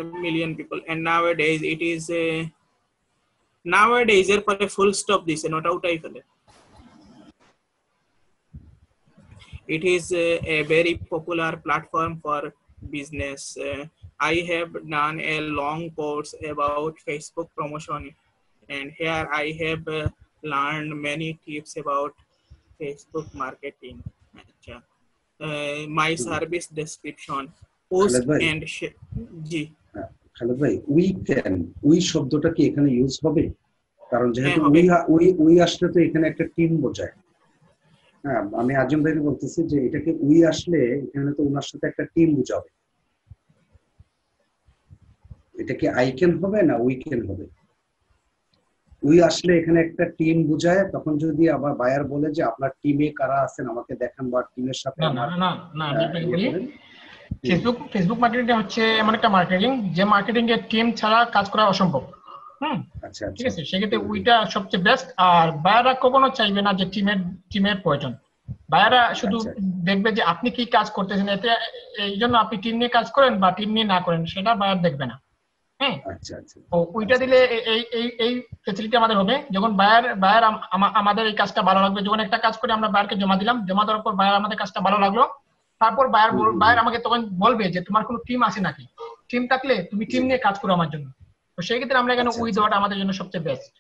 a million people, and nowadays it is nowadays এর পরে ফুল স্টপ দিছে, নোট আউটাই ফেলে। It is a very popular platform for business. I have done a long course about Facebook promotion, and here I have learned many tips about Facebook marketing. My service description, post and share. জি খালেদ ভাই, we শব্দটা কি এখানে use হবে? কারণ যেহেতু we আসলে তো এখানে একটা টিম বোঝায়। হ্যাঁ, আমি আজিম ভাইকে বলতেছি যে এটাকে উই আসলে এখানে তো ওনার সাথে একটা টিম বুঝাবে। এটা কি আই ক্যান হবে না উই ক্যান হবে? উই আসলে এখানে একটা টিম বুঝায়, তখন যদি আবার বায়ার বলে যে আপনার টিমে কারা আছেন আমাকে দেখান, বা টিমের সাথে ফেসবুক মার্কেটিংটা হচ্ছে এমন একটা মার্কেটিং যে মার্কেটিং এর টিম ছাড়া কাজ করা অসম্ভব। আচ্ছা, ঠিক আছে, সেক্ষেত্রে উইটা সবচেয়ে বেস্ট। আর বায়াররা কখনো চাইবে না যে টিমের প্রয়োজন। বায়াররা শুধু দেখবে যে আপনি কি কাজ করতেছেন, এতে এই জন্য আপনি টিম নিয়ে কাজ করেন বা টিম নিয়ে না করেন সেটা বায়ার দেখবে না। হ্যাঁ, ওইটা দিলে এই ফ্যাসিলিটি আমাদের হবে। যখন বায়ার আমাদের এই কাজটা ভালো লাগবে, যখন একটা কাজ করে আমরা বায়ারকে জমা দিলাম, জমা দেওয়ার পর বায়ার আমাদের কাজটা ভালো লাগলো, তারপর বায়ার আমাকে তখন বলবে যে তোমার কোনো টিম আছে নাকি, টিম থাকলে তুমি টিম নিয়ে কাজ করো আমার জন্য। তো সেই ক্ষেত্রে আমরা এখানে উই দেওয়াটা আমাদের জন্য সবচেয়ে বেস্ট।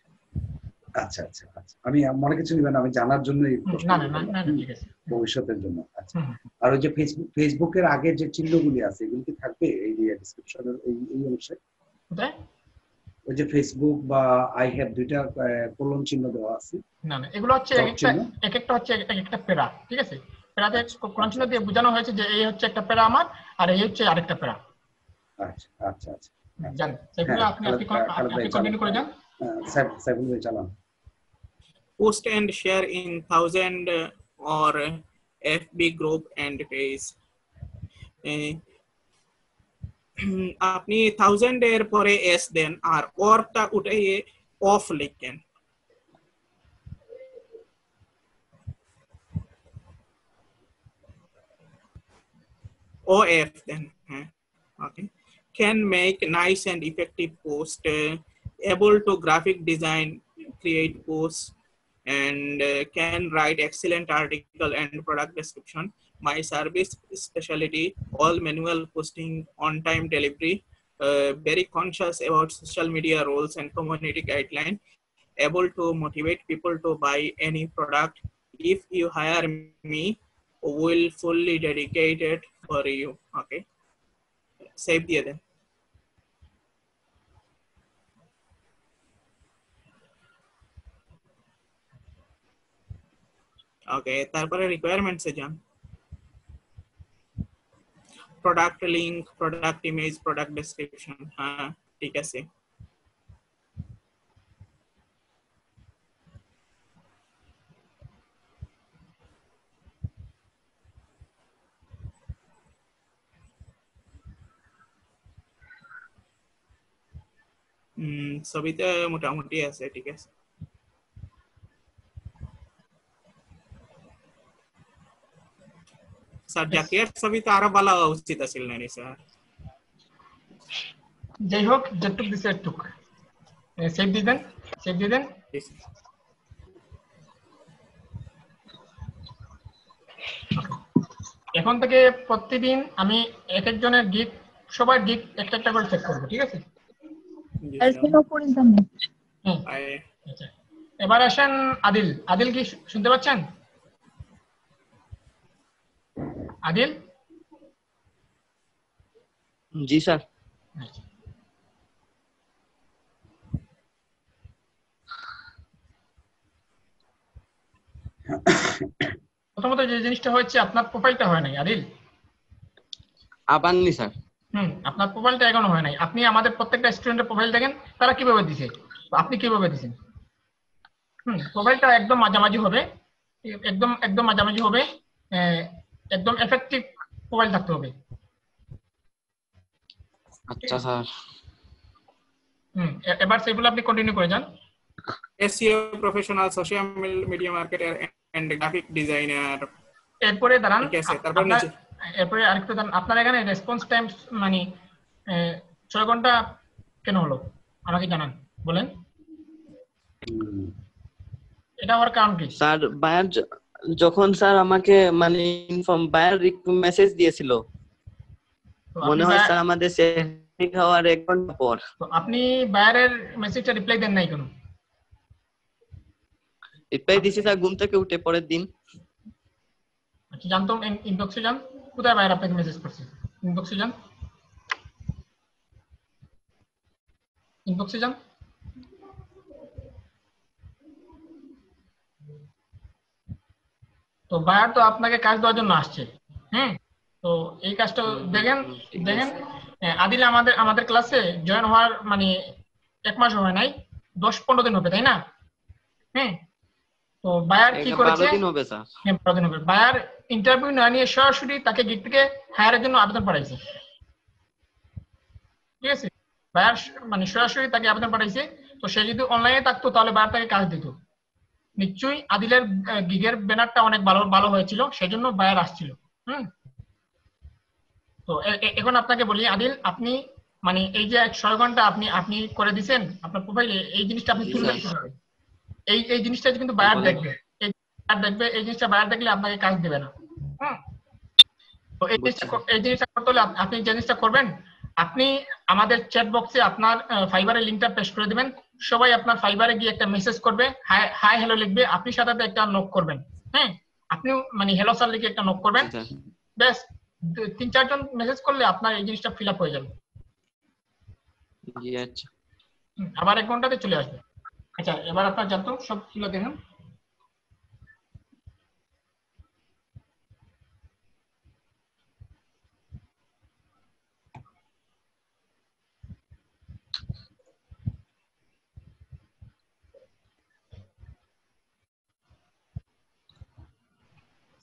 আচ্ছা আচ্ছা আচ্ছা, আমি মনে কিছু নিবেন, আমি জানার জন্য না ঠিক আছে, ভবিষ্যতের জন্য। আচ্ছা, আর ওই যে ফেসবুকের আগে যে চিহ্নগুলি আছে এগুলো কি থাকবে এই ডেসক্রিপশনের এই অংশে? ওই যে ফেসবুক বা আই হ্যাভ দুইটা কোলন চিহ্ন দেওয়া আছে। না এগুলো হচ্ছে এক একটা হচ্ছে একটা প্যারা। ঠিক আছে, প্যারাতে কোলন চিহ্ন দিয়ে বোঝানো হয়েছে যে এই হচ্ছে একটা প্যারা আমার, আর এই হচ্ছে আরেকটা প্যারা। আচ্ছা আচ্ছা আচ্ছা, জান সেগুলো আপনি কন্টিনিউ করে যান। সাইফুল ভাই চালান। Post and share in 1000 or FB group and page. আপনি 1000 এর পরে এস দেন আর অরটা উঠাইয়ে অফ লিখেন। OF then. Okay. Can make nice and effective post, able to graphic design, create posts, and can write excellent article and product description, My service specialty, all manual posting, on-time delivery, very conscious about social media rules and community guideline, able to motivate people to buy any product. If you hire me, will fully dedicated for you. Okay, save the other. Okay, তারপরে requirements এ যান। Product link, product image, product description, হ্যাঁ ঠিক আছে। ছবিতে মোটামুটি আছে, ঠিক আছে। স্যার জাকিয়ার ছবিতে আরো ভালো হওয়া উচিত ছিল না স্যার। যাই হোক, যেটুক দিছে একটুক সেভ দিয়ে দেন, সেভ দিয়ে দেন। এখন থেকে প্রতিদিন আমি এক একজনের গিগ, সবার গিগ একটা একটা করে চেক করব, ঠিক আছে? আচ্ছা, এবার আসেন আদিল। আদিল কি শুনতে পাচ্ছেন? আদিল? জি স্যার। প্রথমত যে জিনিসটা হচ্ছে আপনার প্রোফাইলটা হয় নাই আদিল। আবাননি স্যার। আপনার প্রোফাইলটা এখনো হয় নাই। আপনি আমাদের প্রত্যেকটা স্টুডেন্টের প্রোফাইল দেখেন, তারা কিভাবে দিছে, আপনি কিভাবে দিছেন। প্রোফাইলটা একদম মাঝামাঝি হবে, একদম মাঝামাঝি হবে, একদম এফেক্টিভ প্রোফাইল থাকতে হবে। আচ্ছা স্যার। এবার সেগুলো আপনি কন্টিনিউ করে যান। SEO professional, social media marketer and graphic designer. এরপরে দাঁড়ান, ঠিক আছে, তারপর নিচে এরপরে আরেকটু দাঁড়ান। আপনার এখানে রেসপন্স টাইম মানে 6 ঘন্টা কেন হলো আমাকে জানান, বলেন। এটা হওয়ার কারণ কি? স্যার বায়ার যখন স্যার আমাকে মানে ইনফর্ম বায়ার মেসেজ দিয়েছিল, মনে হয় স্যার আমাদের সেটিং হওয়ার 1 ঘন্টা পর। তো আপনি বায়ারের মেসেজটা রিপ্লাই দেন নাই কেন? রিপ্লাই দিছি স্যার ঘুম থেকে উঠে পরের দিন। আচ্ছা, জানতো ইনবক্সে যান। কোথায় বায়ার আপনাকে মেসেজ করছে? ইনবক্সে যান, ইনবক্সে যান। তো বায়ার তো আপনাকে কাজ দেওয়ার জন্য আসছে। তো এই কাজটা দেখেন। আদিল আমাদের ক্লাসে জয়েন হওয়ার মানে 1 মাস হয় নাই, 10-15 দিন হবে, তাই না? তো বায়ার কি করেছে? 12 দিন হবে স্যার। 12 দিন হবে। বায়ার ইন্টারভিউ না নিয়ে সরাসরি তাকে গিগ থেকে হায়ারের জন্য আবেদন পাঠাইছে, ঠিক আছে? বায়ার মানে সরাসরি তাকে আবেদন পাঠাইছে। তো সে যদি অনলাইনে থাকতো তাহলে বায়ার তাকে কাজ দিত। নিশ্চয়ই আদিলের গিগের ব্যানারটা অনেক ভালো হয়েছিল, সেজন্য বায়ার আসছিল। তো এখন আপনাকে বলি আদিল, আপনি মানে এই যে 6 ঘন্টা আপনি করে দিবেন আপনার প্রোফাইলে, এই জিনিসটা আপনি তুলবেন কিভাবে? এই জিনিসটা কিন্তু বায়ার দেখবে, এই জিনিসটা বায়ার দেখলে আপনাকে কাজ দেবে না। তো এই জিনিসটা করতে হলে আপনি যে জিনিসটা করবেন, আপনি আমাদের চ্যাট বক্সে আপনার ফাইবারের লিংকটা পেস্ট করে দিবেন। সবাই আপনার ফাইবারে গিয়ে একটা মেসেজ করবে, হাই হ্যালো লিখবে, আপনি সাথে একটা নক করবেন। আপনি মানে হ্যালো স্যার লিখে একটা নক করবেন, ব্যাস 3-4 জন মেসেজ করলে আপনার এই জিনিসটা ফিল আপ হয়ে যাবে। আচ্ছা, আবার 1 ঘন্টাতে চলে আসবে। আচ্ছা, এবার আপনার জানতো সবগুলো দেখেন।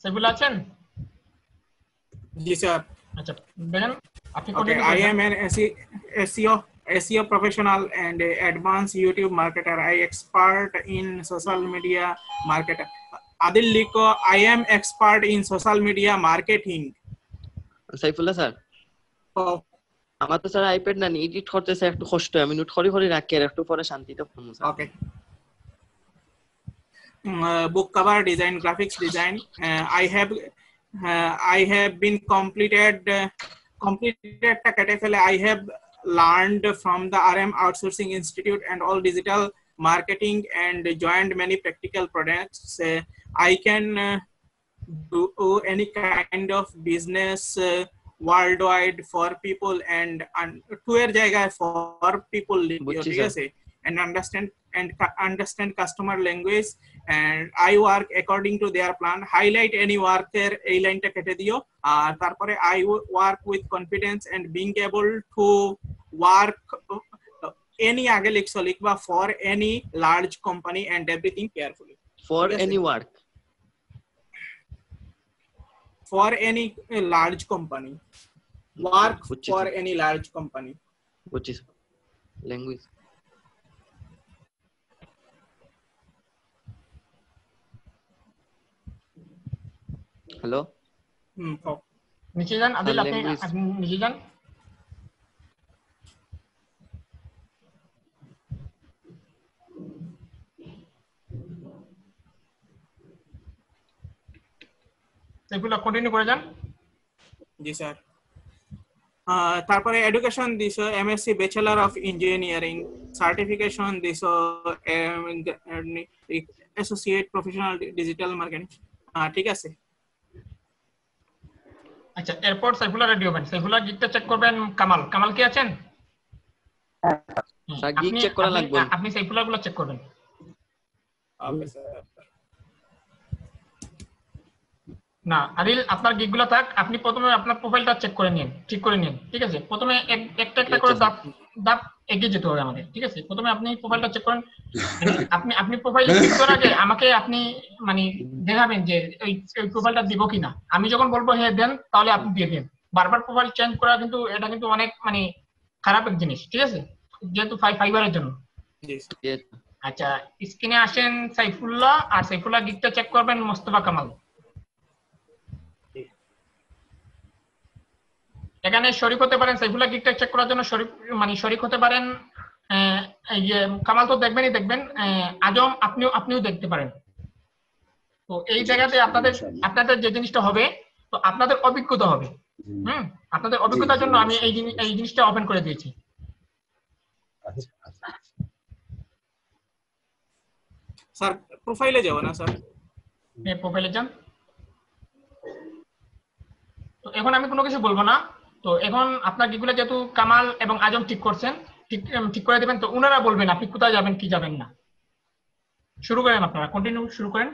সেগুলো আছেন? জি স্যার। আচ্ছা দেখেন, আপনি Okay, I am an SEO professional and advanced YouTube marketer. I expert in social media marketer. Adil Liko, I am expert in social media marketing. Saifullah sir, আমার তো স্যার আইপ্যাড না, এডিট করতেছে একটু কষ্ট, আমি নোট করে রাখি আর একটু পরে শান্তিতে phone sir. Okay. Book cover design, graphics design. I have I have been completed একটা কেটে ফেলে I have learned from the RM Outsourcing Institute and all digital marketing and joined many practical products. I can do any kind of business worldwide for people and to এর জায়গায় for people ঠিক আছে and understand customer language and I work according to their plan. Highlight any work এর এই লাইনটা কেটে দিও আর তারপরে I work with confidence and being able to work any আগে লিখবা for any large company and everything carefully. For any work. For any large company. Work for any large company. Which is language. Hello? নিচে যান আদিল, আপনি নিচে যান। এগুলো continue করে যান। জি স্যার। তারপরে এডুকেশন দিছো MSc bachelor of engineering, certification দিছো অ্যাসোসিয়েট প্রফেশনাল ডিজিটাল মার্কেটিং, ঠিক আছে। আচ্ছা, এরপর সাইফুল্লাহ রেডি হবেন। সাইফুল্লাহ গিকটা চেক করবেন। কামাল, কামাল কি আছেন? স্যার গিক চেক করা লাগবে। আপনি সাইফুল্লাহ গুলো চেক করবেন। Okay sir. না আদিল, আপনার গিকগুলো থাক, আপনি প্রথমে আপনার প্রোফাইলটা চেক করে নিন, ঠিক করে নিন, ঠিক আছে। প্রথমে একটা একটা করে ধাপ এগিয়ে যেতে হবে আমাদের, ঠিক আছে। প্রথমে আপনি প্রোফাইলটা চেক করেন। আপনি প্রোফাইলে ক্লিক করার আগে আমাকে আপনি মানে দেখাবেন যে এই প্রোফাইলটা দিব কিনা। আমি যখন বলবো হ্যাঁ দেন, তাহলে আপনি দিয়ে দেন। বারবার প্রোফাইল চেঞ্জ করা কিন্তু এটা কিন্তু অনেক মানে খারাপ এক জিনিস, ঠিক আছে, যেহেতু ফাইবারের জন্য। আচ্ছা, স্ক্রিনে আসেন সাইফুল্লাহ, আর সাইফুল্লাহ গিকটা চেক করবেন মোস্তফা কামাল। এখানে শরীক হতে পারেন, সাইফুল্লাহ গিকটা চেক করার জন্য শরীক হতে পারেন। কামাল তো দেখবেন, আজম আপনিও দেখতে পারেন। তো এই জায়গাতে আপনাদের যে জিনিসটা হবে, তো আপনাদের অভিজ্ঞতা হবে। আপনাদের অভিজ্ঞতার জন্য আমি এই জিনিসটা ওপেন করে দিয়েছি। স্যার প্রোফাইলে যাও না স্যার? হ্যাঁ, প্রোফাইলে যান। তো এখন আমি কোনো কিছু বলবো না। তো এখন আপনার গিকগুলো যেহেতু কামাল এবং আজম ঠিক করছেন, ঠিক করে দেবেন। তো ওনারা বলবেন আপনি কোথায় যাবেন কি যাবেন না। শুরু করেন, আপনারা কন্টিনিউ শুরু করেন।